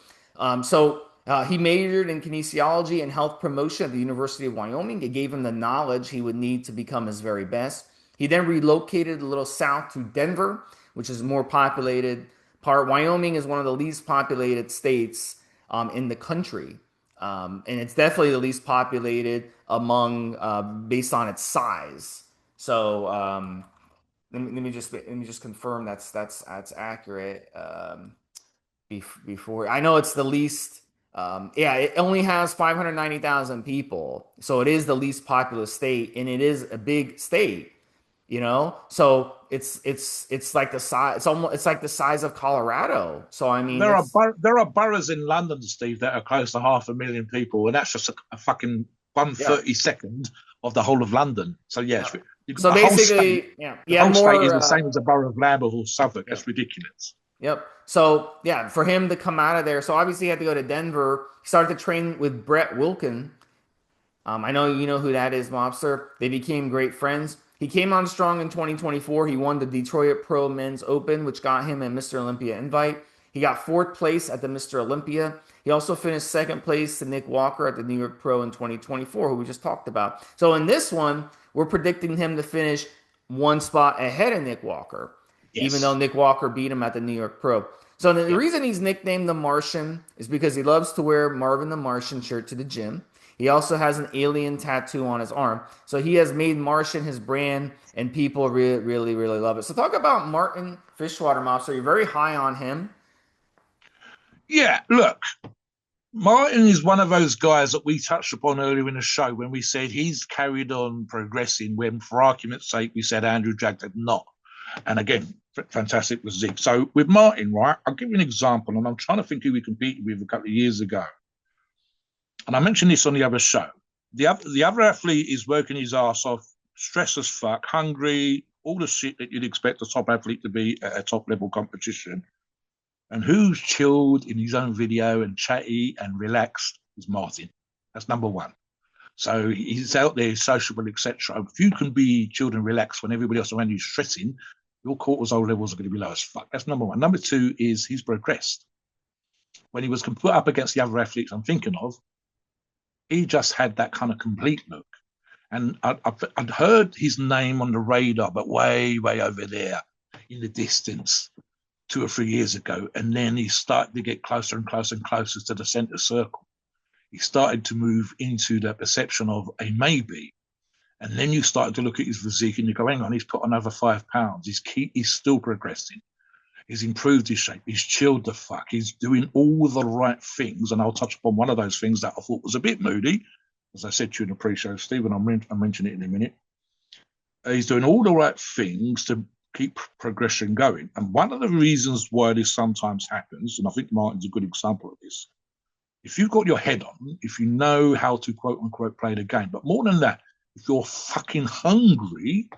He majored in kinesiology and health promotion at the University of Wyoming. It gave him the knowledge he would need to become his very best. He then relocated a little south to Denver, which is a more populated part. Wyoming is one of the least populated states in the country. And it's definitely the least populated among based on its size. So let me just confirm that's accurate. Before I know it's the least. Yeah, it only has 590,000 people, so it is the least populous state, and it is a big state. So it's like the size. It's like the size of Colorado. So I mean, There are boroughs in London, Steve, that are close to 500,000 people, and that's just a fucking one yeah. 32nd of the whole of London. So yes, Yeah. you've got So the whole state. basically, yeah, you The have whole state is more. the same as the borough of Lambeth or Suffolk. Yeah. That's ridiculous. Yep. So yeah, for him to come out of there, so obviously he had to go to Denver. He started to train with Brett Wilkin. I know you know who that is, Mobster. They became great friends. He came on strong in 2024. He won the Detroit Pro Men's Open, which got him a Mr. Olympia invite. He got fourth place at the Mr. Olympia. He also finished second place to Nick Walker at the New York Pro in 2024, who we just talked about. So in this one, we're predicting him to finish one spot ahead of Nick Walker, even though Yes. Nick Walker beat him at the New York Pro. So the Yep. reason he's nicknamed the Martian is because he loves to wear Marvin the Martian shirt to the gym. He also has an alien tattoo on his arm. So he has made Martian his brand, and people really, really, really love it. So talk about Martin Fishwater, Mobster. You're very high on him. Yeah. Look, Martin is one of those guys that we touched upon earlier in the show when we said he's carried on progressing when, for argument's sake, we said Andrew Jack had not. And again, fantastic with Zig. So with Martin, right, I'll give you an example, and I'm trying to think who we competed with a couple of years ago. and I mentioned this on the other show. The other athlete is working his ass off, stressed as fuck, hungry, all the shit that you'd expect a top athlete to be at a top level competition. And who's chilled in his own video and chatty and relaxed is Martin. That's number one. So he's out there, sociable, etc. If you can be chilled and relaxed when everybody else around you is stressing, your cortisol levels are going to be low as fuck. That's number one. Number two is he's progressed. When he was put up against the other athletes I'm thinking of, he just had that kind of complete look. And I'd heard his name on the radar, but way, way over there in the distance 2 or 3 years ago. And then he started to get closer and closer and closer to the center circle. He started to move into the perception of a maybe. And then you started to look at his physique and you go, hang on, he's put on over 5 pounds. He's still progressing. He's improved his shape. He's chilled the fuck. He's doing all the right things. And I'll touch upon one of those things that I thought was a bit moody. As I said to you in the pre-show, Stephen, I'll mention it in a minute. He's doing all the right things to keep progression going. And one of the reasons why this sometimes happens, and I think Martin's a good example of this, if you've got your head on, if you know how to quote unquote play the game, but more than that, if you're fucking hungry,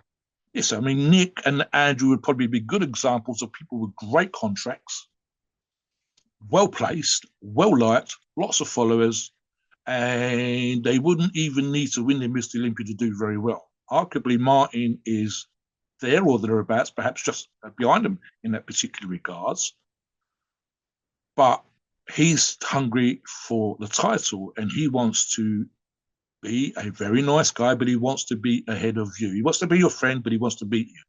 yes, I mean, Nick and Andrew would probably be good examples of people with great contracts, well placed, well liked, lots of followers, and they wouldn't even need to win the Mr. Olympia to do very well. Arguably, Martin is there or thereabouts, perhaps just behind him in that particular regards. But he's hungry for the title and he wants to be a very nice guy, but he wants to be ahead of you. He wants to be your friend, but he wants to beat you.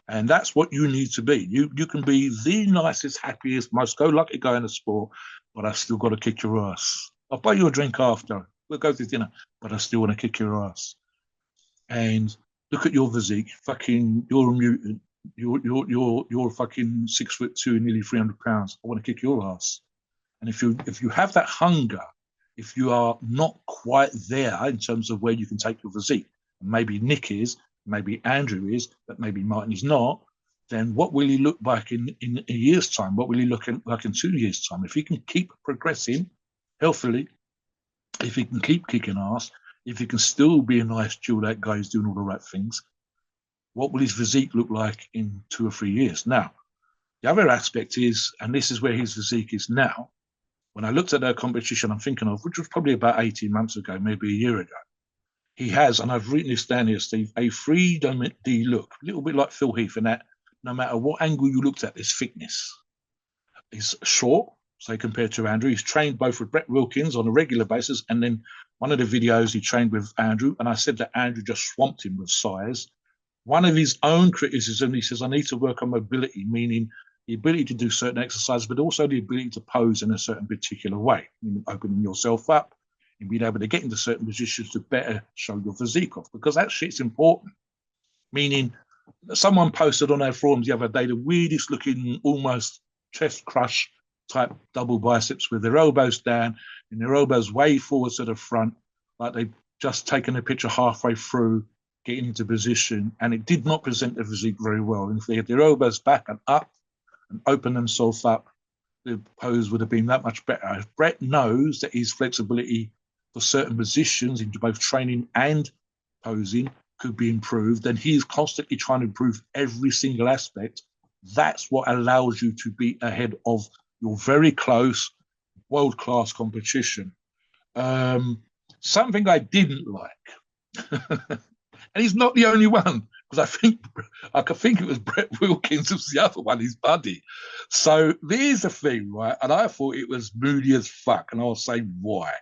And that's what you need to be. You can be the nicest, happiest, most go-lucky guy in the sport, but I've still got to kick your ass. I'll buy you a drink after. We'll go to dinner, but I still want to kick your ass. And look at your physique. Fucking, you're a mutant. You're fucking 6'2" and nearly 300 pounds. I want to kick your ass. And if you have that hunger, if you are not quite there in terms of where you can take your physique, maybe Nick is, maybe Andrew is, but maybe Martin is not, then what will he look like in a year's time? What will he look like in 2 years' time? If he can keep progressing healthily, if he can keep kicking ass, if he can still be a nice chilled out guy who's doing all the right things, what will his physique look like in 2 or 3 years? Now, the other aspect is, and this is where his physique is now, when I looked at the competition I'm thinking of, which was probably about 18 months ago, maybe a year ago, he has, and I've written this down here, Steve, a 3D look, a little bit like Phil Heath in that no matter what angle you looked at, there's thickness. He's short, say compared to Andrew. He's trained both with Brett Wilkins on a regular basis, and then one of the videos he trained with Andrew, and I said that Andrew just swamped him with size. One of his own criticism, he says, I need to work on mobility, meaning the ability to do certain exercises, but also the ability to pose in a certain particular way, opening yourself up and being able to get into certain positions to better show your physique off, because that shit's important. Meaning, someone posted on our forums the other day the weirdest looking, almost chest crush type double biceps with their elbows down and their elbows way forward to the front, like they've just taken a picture halfway through, getting into position, and it did not present the physique very well. And if they had their elbows back and up and open themselves up, the pose would have been that much better. If Brett knows that his flexibility for certain positions into both training and posing could be improved, then he is constantly trying to improve every single aspect. That's what allows you to be ahead of your very close world-class competition. Something I didn't like, and he's not the only one, because I could think it was Brett Wilkins was the other one, his buddy. So there's the thing, right? And I thought it was moody as fuck, and I'll say why.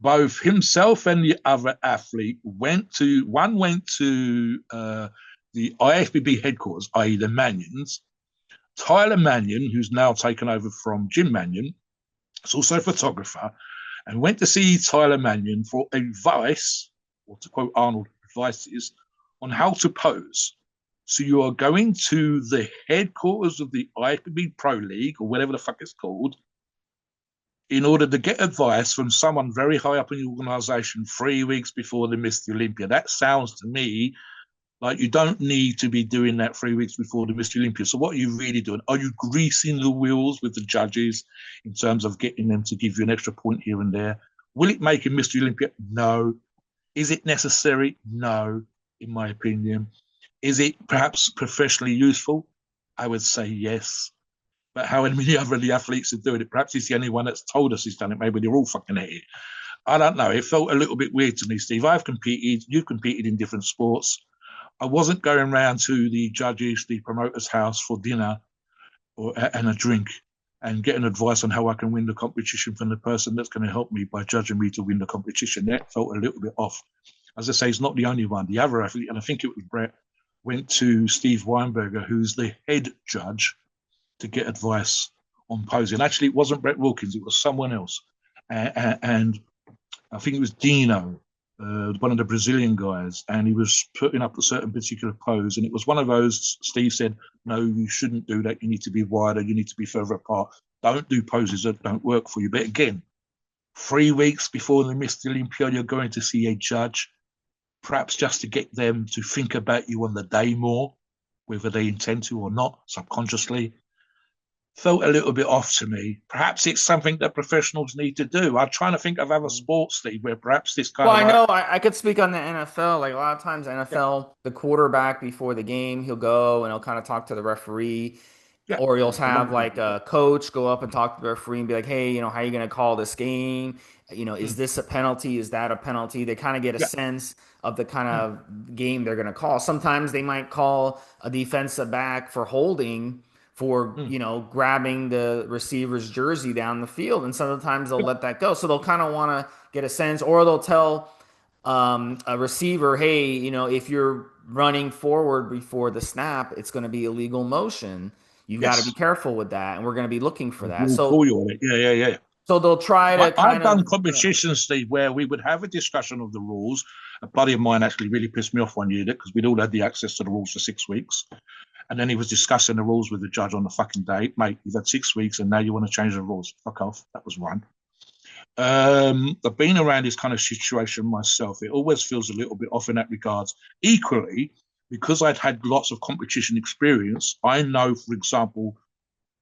Both himself and the other athlete went to the IFBB headquarters, i.e. the Manions. Tyler Manion, who's now taken over from Jim Manion, is also a photographer, and went to see Tyler Manion for advice, or to quote Arnold, advices on how to pose. So you are going to the headquarters of the IFBB Pro League, or whatever the fuck it's called, in order to get advice from someone very high up in the organization 3 weeks before the Mr. Olympia. That sounds to me like you don't need to be doing that 3 weeks before the Mr. Olympia. So what are you really doing? Are you greasing the wheels with the judges in terms of getting them to give you an extra point here and there? Will it make him Mr. Olympia? No. Is it necessary? No, in my opinion. Is it perhaps professionally useful? I would say yes. But how many other of the athletes are doing it? Perhaps he's the only one that's told us he's done it. Maybe they're all fucking at it. I don't know. It felt a little bit weird to me, Steve. I've competed. You've competed in different sports. I wasn't going round to the judges, the promoter's house for dinner and a drink and getting advice on how I can win the competition from the person that's going to help me by judging me to win the competition. That felt a little bit off. As I say, he's not the only one. The other athlete, and I think it was Brett, went to Steve Weinberger, who's the head judge, to get advice on posing. Actually, it wasn't Brett Wilkins, it was someone else. And I think it was Dino, one of the Brazilian guys, and he was putting up a certain particular pose. And it was one of those, Steve said, no, you shouldn't do that. You need to be wider. You need to be further apart. Don't do poses that don't work for you. But again, 3 weeks before the Mr. Olympia, you're going to see a judge, perhaps just to get them to think about you on the day more, whether they intend to or not, subconsciously. Felt a little bit off to me. Perhaps it's something that professionals need to do. I'm trying to think of other sports, Steve, where perhaps this kind Well, of I know I could speak on the NFL. Like a lot of times, yeah, NFL, the quarterback before the game, he'll go and he'll kind of talk to the referee, yeah, or you'll that's the have one. like a coach go up and talk to the referee and be like, "Hey, how are you going to call this game? Is Mm, this a penalty? Is that a penalty?" They kind of get a yeah, sense of the kind mm, of game they're going to call. Sometimes they might call a defensive back for holding for mm, grabbing the receiver's jersey down the field, and sometimes they'll yeah, let that go. So they'll kind of want to get a sense, or they'll tell a receiver, hey, if you're running forward before the snap, it's going to be illegal motion. You got to be yes. careful with that, and we're going to be looking for that. We'll So, call you on it. Yeah, yeah, yeah. so they'll try to I've kind done of, competitions, Steve, where we would have a discussion of the rules. A buddy of mine actually really pissed me off one year because we'd all had the access to the rules for 6 weeks. And then he was discussing the rules with the judge on the fucking day. Mate, you've had 6 weeks and now you want to change the rules. Fuck off. That was one. I've been around this kind of situation myself. It always feels a little bit off in that regards. Equally, because I'd had lots of competition experience, I know, for example,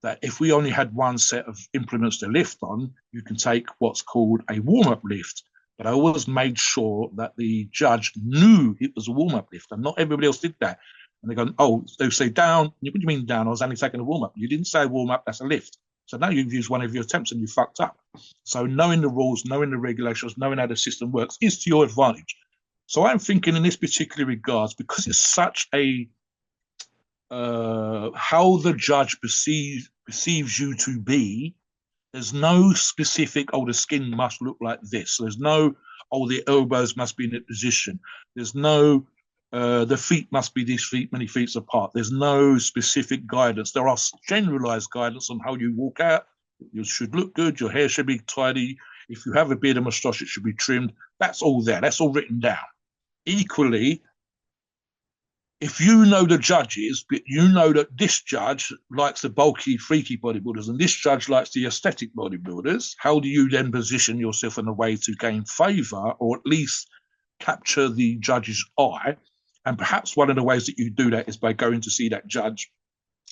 that if we only had one set of implements to lift on, you can take what's called a warm-up lift. But I always made sure that the judge knew it was a warm-up lift, and not everybody else did that. And they go, oh, they say down. What do you mean down? I was only taking a warm-up. You didn't say warm-up, that's a lift. So now you've used one of your attempts and you fucked up. So knowing the rules, knowing the regulations, knowing how the system works is to your advantage. So I'm thinking in this particular regards, because it's such a how the judge perceives you to be. There's no specific, oh, the skin must look like this. There's no, oh, the elbows must be in a position. There's no, the feet must be this feet, many feet apart. There's no specific guidance. There are generalized guidance on how you walk out. You should look good. Your hair should be tidy. If you have a beard and moustache, it should be trimmed. That's all there. That's all written down. Equally, if you know the judges, but you know that this judge likes the bulky, freaky bodybuilders and this judge likes the aesthetic bodybuilders, how do you then position yourself in a way to gain favor or at least capture the judge's eye? And perhaps one of the ways that you do that is by going to see that judge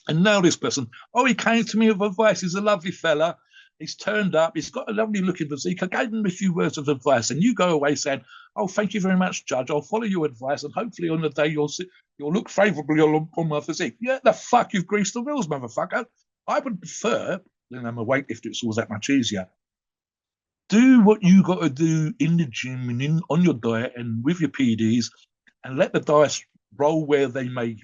and now this person, oh, he came to me with advice. He's a lovely fella. He's turned up. He's got a lovely looking physique. I gave him a few words of advice, and you go away saying, "Oh, thank you very much, Judge. I'll follow your advice, and hopefully on the day you'll look favourably on my physique." Yeah, the fuck, you've greased the wheels, motherfucker. I would prefer, then I'm a weightlifter, it's always that much easier. Do what you got to do in the gym and on your diet and with your PDs, and let the dice roll where they may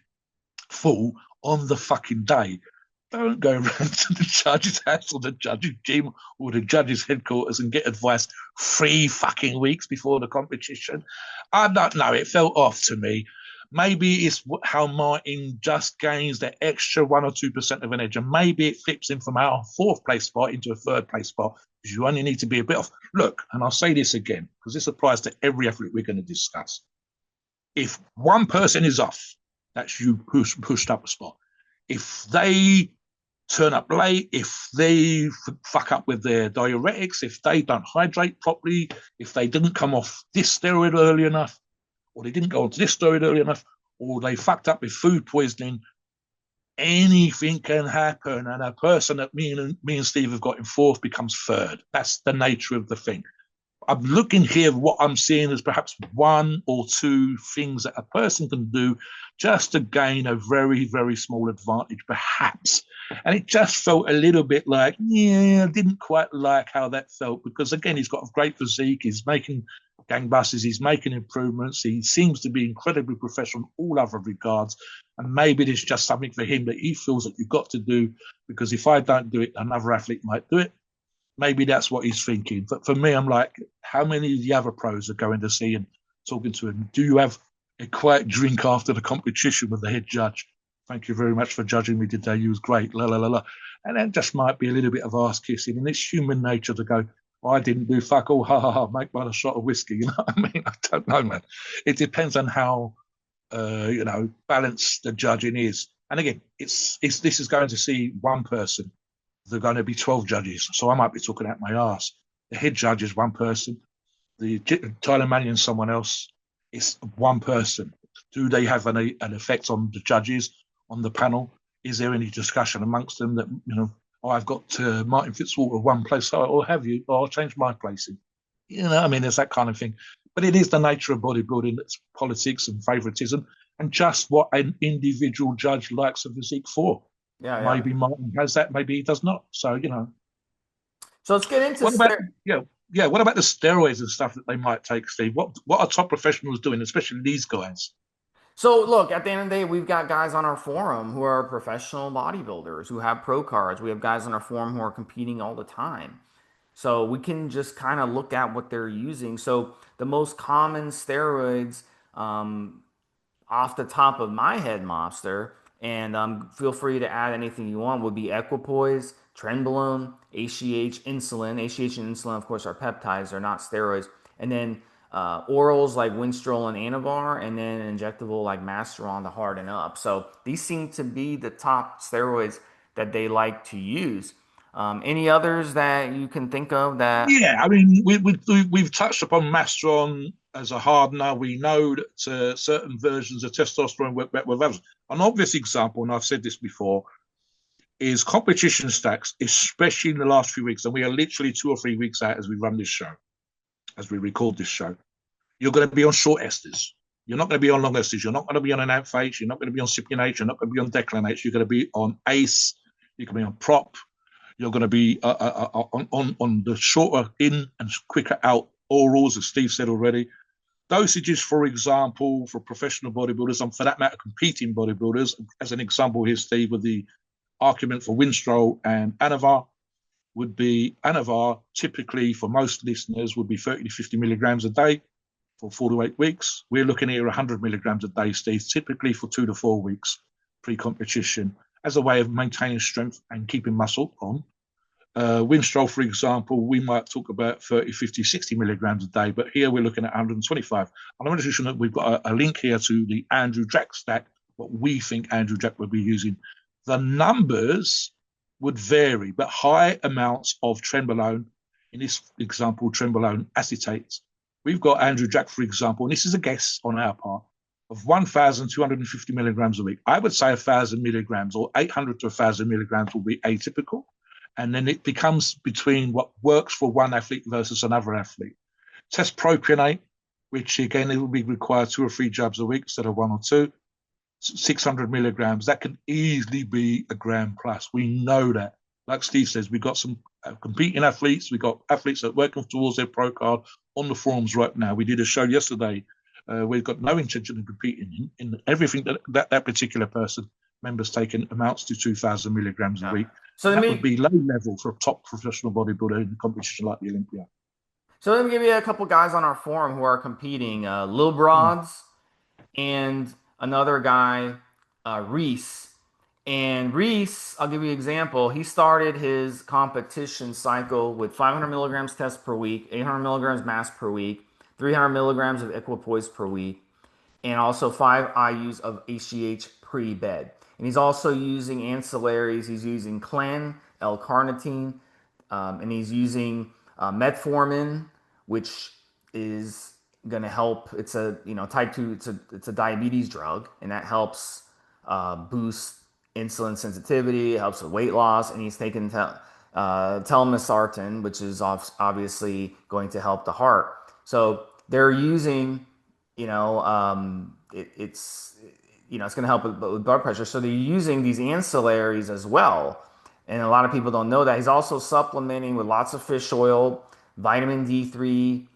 fall on the fucking day. Don't go around to the judge's house or the judge's gym or the judge's headquarters and get advice 3 fucking weeks before the competition. I don't know. It felt off to me. Maybe it's how Martin just gains that extra 1 or 2% of an edge, and maybe it flips him from our 4th place spot into a 3rd place spot because you only need to be a bit off. Look, and I'll say this again because this applies to every athlete we're going to discuss. If one person is off, that's you pushed up a spot. If they turn up late, if they fuck up with their diuretics, if they don't hydrate properly, if they didn't come off this steroid early enough, or they didn't go onto this steroid early enough, or they fucked up with food poisoning, anything can happen. And a person that me and Steve have got in 4th becomes 3rd. That's the nature of the thing. I'm looking here, what I'm seeing is perhaps one or two things that a person can do just to gain a very, very small advantage, perhaps. And it just felt a little bit like, yeah, I didn't quite like how that felt because, again, he's got a great physique. He's making gangbusters. He's making improvements. He seems to be incredibly professional in all other regards. And maybe it's just something for him that he feels that you've got to do because if I don't do it, another athlete might do it. Maybe that's what he's thinking. But for me, I'm like, how many of the other pros are going to see and talking to him? Do you have a quiet drink after the competition with the head judge? Thank you very much for judging me today. You was great. La la la la. And that just might be a little bit of ass kissing. And it's human nature to go, I didn't do fuck all. Ha ha ha. Make one a shot of whiskey. You know what I mean? I don't know, man. It depends on how balanced the judging is. And again, it's this is going to see one person. There are going to be 12 judges, so I might be talking out my ass. The head judge is one person. The Tyler Mannion someone else. It's one person. Do they have an effect on the judges, on the panel? Is there any discussion amongst them that, oh, I've got Martin Fitzwater one place, or have you? Or I'll change my placing. You know, I mean, there's that kind of thing. But it is the nature of bodybuilding. It's politics and favoritism and just what an individual judge likes a physique for. Yeah, yeah. Maybe Martin has that, maybe he does not. So, So let's get into what about yeah, what about the steroids and stuff that they might take, Steve? What are top professionals doing, especially these guys? So look, at the end of the day, we've got guys on our forum who are professional bodybuilders who have pro cards. We have guys on our forum who are competing all the time. So we can just kind of look at what they're using. So the most common steroids, off the top of my head, Mobster, and feel free to add anything you want, would be equipoise, trenbolone, HGH, insulin. HGH and insulin, of course, are peptides, they're not steroids. And then orals like Winstrol and Anavar, and then injectable like Masteron to harden up. So these seem to be the top steroids that they like to use. Any others that you can think of that? Yeah, I mean, we've touched upon Mastron as a hardener. We know that certain versions of testosterone work better with others. An obvious example, and I've said this before, is competition stacks, especially in the last few weeks. And we are literally 2 or 3 weeks out as we run this show, as we record this show. You're going to be on short esters. You're not going to be on long esters. You're not going to be on an AMPH. You're not going to be on cypionate. You're not going to be on declinate. You're going to be on ACE. You can be on prop. You're going to be on the shorter in and quicker out orals, as Steve said already. Dosages, for example, for professional bodybuilders, and for that matter, competing bodybuilders, as an example here, Steve, with the argument for Winstrol and Anavar, would be Anavar typically for most listeners would be 30 to 50 milligrams a day for 4 to 8 weeks. We're looking here 100 milligrams a day, Steve, typically for 2 to 4 weeks pre-competition as a way of maintaining strength and keeping muscle on. Winstrol, for example, we might talk about 30, 50, 60 milligrams a day, but here we're looking at 125. And I'm going to show that we've got a link here to the Andrew Jack stack, what we think Andrew Jack would be using. The numbers would vary, but high amounts of trenbolone, in this example, trenbolone acetate. We've got Andrew Jack, for example, and this is a guess on our part, of 1,250 milligrams a week. I would say 1,000 milligrams or 800 to 1,000 milligrams will be atypical. And then it becomes between what works for one athlete versus another athlete. Test propionate, which again, it will be required 2 or 3 jabs a week instead of 1 or 2. 600 milligrams, that can easily be a gram plus. We know that. Like Steve says, we've got some competing athletes. We've got athletes that are working towards their pro card on the forums right now. We did a show yesterday. We've got no intention of competing in everything that particular person members taking amounts to 2,000 milligrams a week. So that would be low level for a top professional bodybuilder in a competition like the Olympia. So let me give you a couple guys on our forum who are competing. Lil Broads and another guy, Reese. And Reese, I'll give you an example. He started his competition cycle with 500 milligrams test per week, 800 milligrams mass per week, 300 milligrams of equipoise per week, and also 5 IUs of HGH pre-bed. And he's also using ancillaries. He's using Clen, L-carnitine, and he's using metformin, which is going to help. It's a type 2. It's a diabetes drug, and that helps boost insulin sensitivity. It helps with weight loss, and he's taking telmisartan, which is obviously going to help the heart. So they're using, it's it's going to help with blood pressure. So they're using these ancillaries as well, and a lot of people don't know that. He's also supplementing with lots of fish oil, vitamin D3.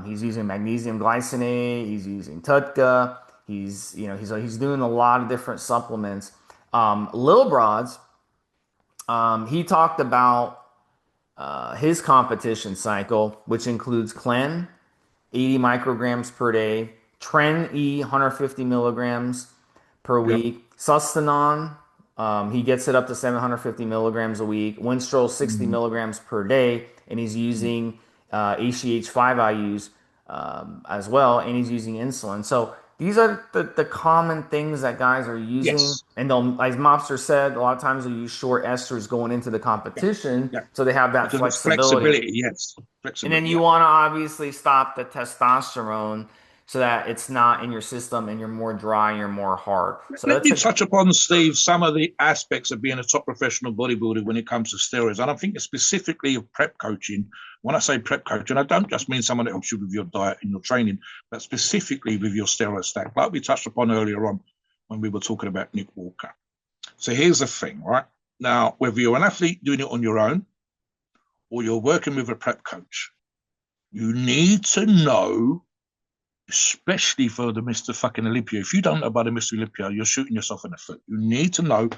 He's using magnesium glycinate. He's using Tutka. He's doing a lot of different supplements. Lil Broads, he talked about his competition cycle, which includes Clen, 80 micrograms per day, Tren E, 150 milligrams per Yep. week, Sustanon, he gets it up to 750 milligrams a week, Winstrol, 60 Mm. milligrams per day, and he's using HGH5 IUs as well, and he's using insulin. So these are the common things that guys are using. Yes. And they'll, as Mobster said, a lot of times they'll use short esters going into the Yeah. competition. Yeah. So they have that Because it's flexibility. flexibility. Yes. And then Flexibility. you Yeah. want to obviously stop the testosterone so that it's not in your system and you're more dry and you're more hard. So Let that's me a touch upon, Steve, some of the aspects of being a top professional bodybuilder when it comes to steroids. And I think specifically of prep coaching. When I say prep coaching, I don't just mean someone that helps you with your diet and your training, but specifically with your steroid stack, like we touched upon earlier on when we were talking about Nick Walker. So here's the thing, right? Now, whether you're an athlete doing it on your own or you're working with a prep coach, you need to know, especially for the Mr. fucking Olympia. If you don't know about the Mr. Olympia, you're shooting yourself in the foot. You need to know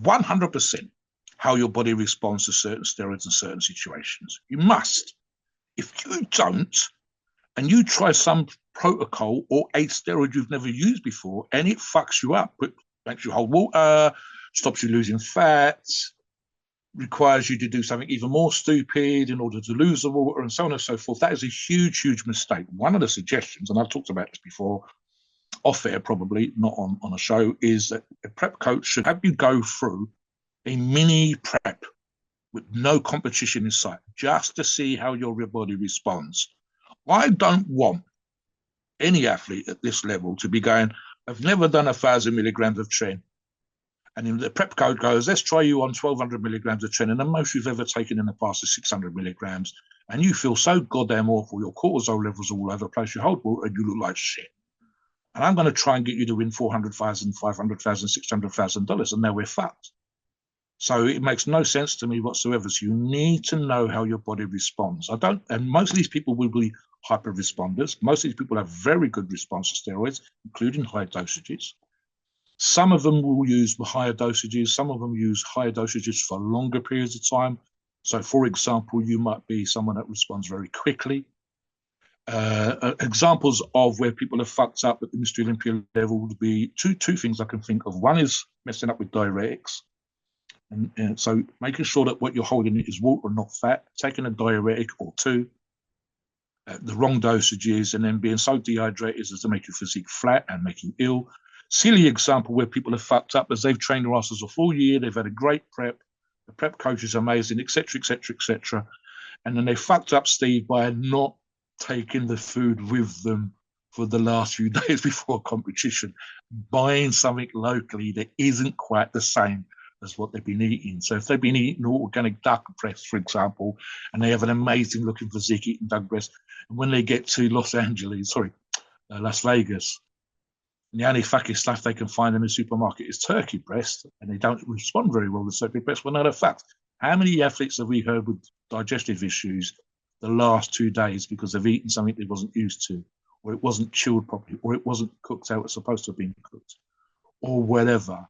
100% how your body responds to certain steroids in certain situations. You must. If you don't, and you try some protocol or a steroid you've never used before, and it fucks you up, it makes you hold water, stops you losing fat, requires you to do something even more stupid in order to lose the water, and so on and so forth. That is a huge, huge mistake. One of the suggestions, and I've talked about this before, off air probably, not on a show, is that a prep coach should have you go through a mini prep with no competition in sight, just to see how your body responds. I don't want any athlete at this level to be going, I've never done 1,000 milligrams of tren. And then the prep code goes, let's try you on 1,200 milligrams of tren. And the most you've ever taken in the past is 600 milligrams. And you feel so goddamn awful. Your cortisol levels all over the place. You hold water and you look like shit. And I'm going to try and get you to win $400,000, $500,000, $600,000. And now we're fucked. So it makes no sense to me whatsoever. So you need to know how your body responds. And most of these people will be hyper responders. Most of these people have very good response to steroids, including high dosages. Some of them will use higher dosages. Some of them use higher dosages for longer periods of time. So, for example, you might be someone that responds very quickly. Examples of where people have fucked up at the Mr. Olympia level would be two things I can think of. One is messing up with diuretics. And so making sure that what you're holding is water and not fat, taking a diuretic or two, the wrong dosages, and then being so dehydrated as to make your physique flat and make you ill. Silly example where people have fucked up as they've trained their asses a full year, they've had a great prep, the prep coach is amazing, etc., etc., etc. And then they fucked up, Steve, by not taking the food with them for the last few days before competition, buying something locally that isn't quite the same as what they've been eating. So if they've been eating organic duck breast, for example, and they have an amazing looking physique eating duck breast, and when they get to Las Vegas, and the only fucking stuff they can find in the supermarket is turkey breast, and they don't respond very well to turkey breast. Well, no, fact. How many athletes have we heard with digestive issues the last 2 days because they've eaten something they wasn't used to, or it wasn't chilled properly, or it wasn't cooked how it's supposed to have been cooked, or whatever?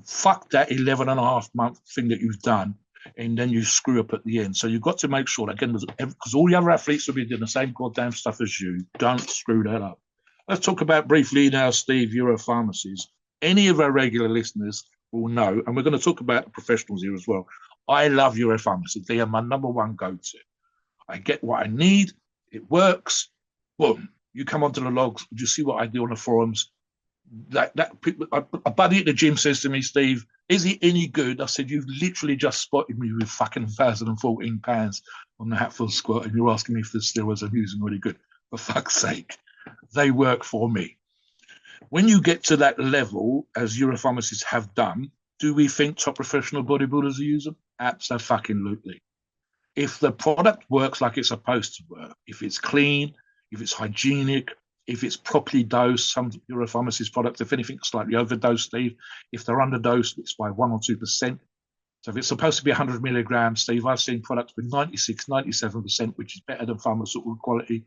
Fuck that 11 and a half month thing that you've done, and then you screw up at the end. So you've got to make sure that, again, because all the other athletes will be doing the same goddamn stuff as you, don't screw that up. Let's talk about briefly now, Steve, Euro Pharmacies. Any of our regular listeners will know, and we're going to talk about the professionals here as well. I love Euro Pharmacy. They are my number one go-to. I get what I need. It works. Boom. You come onto the logs. You see what I do on the forums. A buddy at the gym says to me, Steve, is he any good? I said, you've literally just spotted me with fucking 1,014 pounds on the Hatfield squat, and you're asking me if the steroids I'm using really good. For fuck's sake, they work for me. When you get to that level, as Europharmacists have done, do we think top professional bodybuilders use them? Absolutely. If the product works like it's supposed to work, if it's clean, if it's hygienic, if it's properly dosed, some Europharmacist products, if anything, slightly overdosed, Steve. If they're underdosed, it's by 1 or 2%. So if it's supposed to be 100 milligrams, Steve, I've seen products with 96, 97%, which is better than pharmaceutical quality,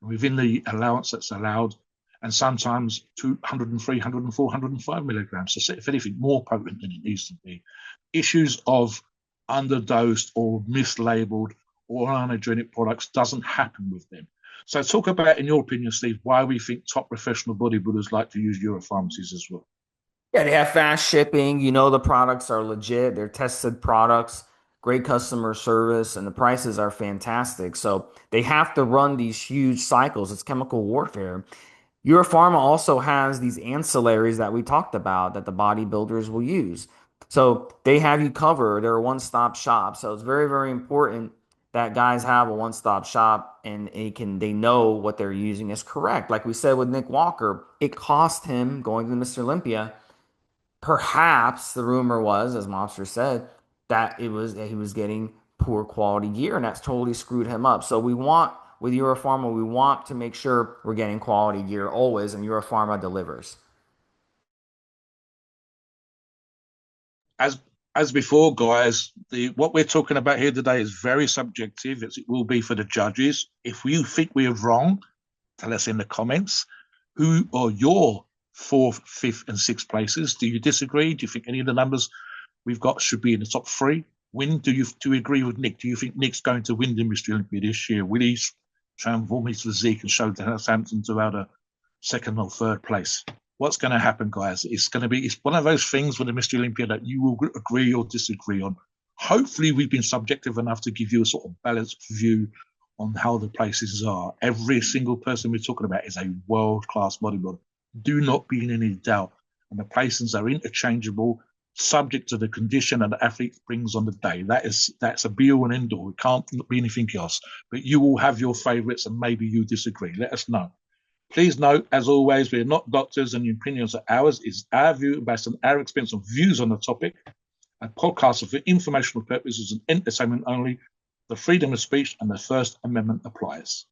and within the allowance that's allowed, and sometimes 203, 104, 105 milligrams. So if anything, more potent than it needs to be. Issues of underdosed or mislabeled or unhygienic products doesn't happen with them. So talk about, in your opinion, Steve, why we think top professional bodybuilders like to use Europharmacies as well. Yeah, they have fast shipping. You know, the products are legit. They're tested products, great customer service, and the prices are fantastic. So they have to run these huge cycles. It's chemical warfare. Your pharma also has these ancillaries that we talked about that the bodybuilders will use. So they have you covered. They're a one-stop shop. So it's very, very important that guys have a one-stop shop and they know what they're using is correct. Like we said with Nick Walker, it cost him going to Mr. Olympia. Perhaps the rumor was, as Mobster said, that he was getting poor quality gear, and that's totally screwed him up. So we want with Europharma, we want to make sure we're getting quality gear always, and Europharma delivers. As as before, guys, what we're talking about here today is very subjective, as it will be for the judges. If you think we're wrong, tell us in the comments. Who are your fourth, fifth, and sixth places? Do you disagree? Do you think any of the numbers we've got should be in the top three? Do you agree with Nick? Do you think Nick's going to win the Mystery Olympia this year? Will he transform his physique and show Southampton to out a second or third place? What's going to happen, guys? It's one of those things with the Mystery Olympia that you will agree or disagree on. Hopefully, we've been subjective enough to give you a sort of balanced view on how the places are. Every single person we're talking about is a world-class bodybuilder. Do not be in any doubt. And the placings are interchangeable, subject to the condition that the athlete brings on the day. That's a be-all and end-all. It can't be anything else. But you will have your favourites, and maybe you disagree. Let us know. Please note, as always, we are not doctors, and the opinions are ours. Is our view based on our experience and views on the topic. A podcast for informational purposes and entertainment only. The freedom of speech and the First Amendment applies.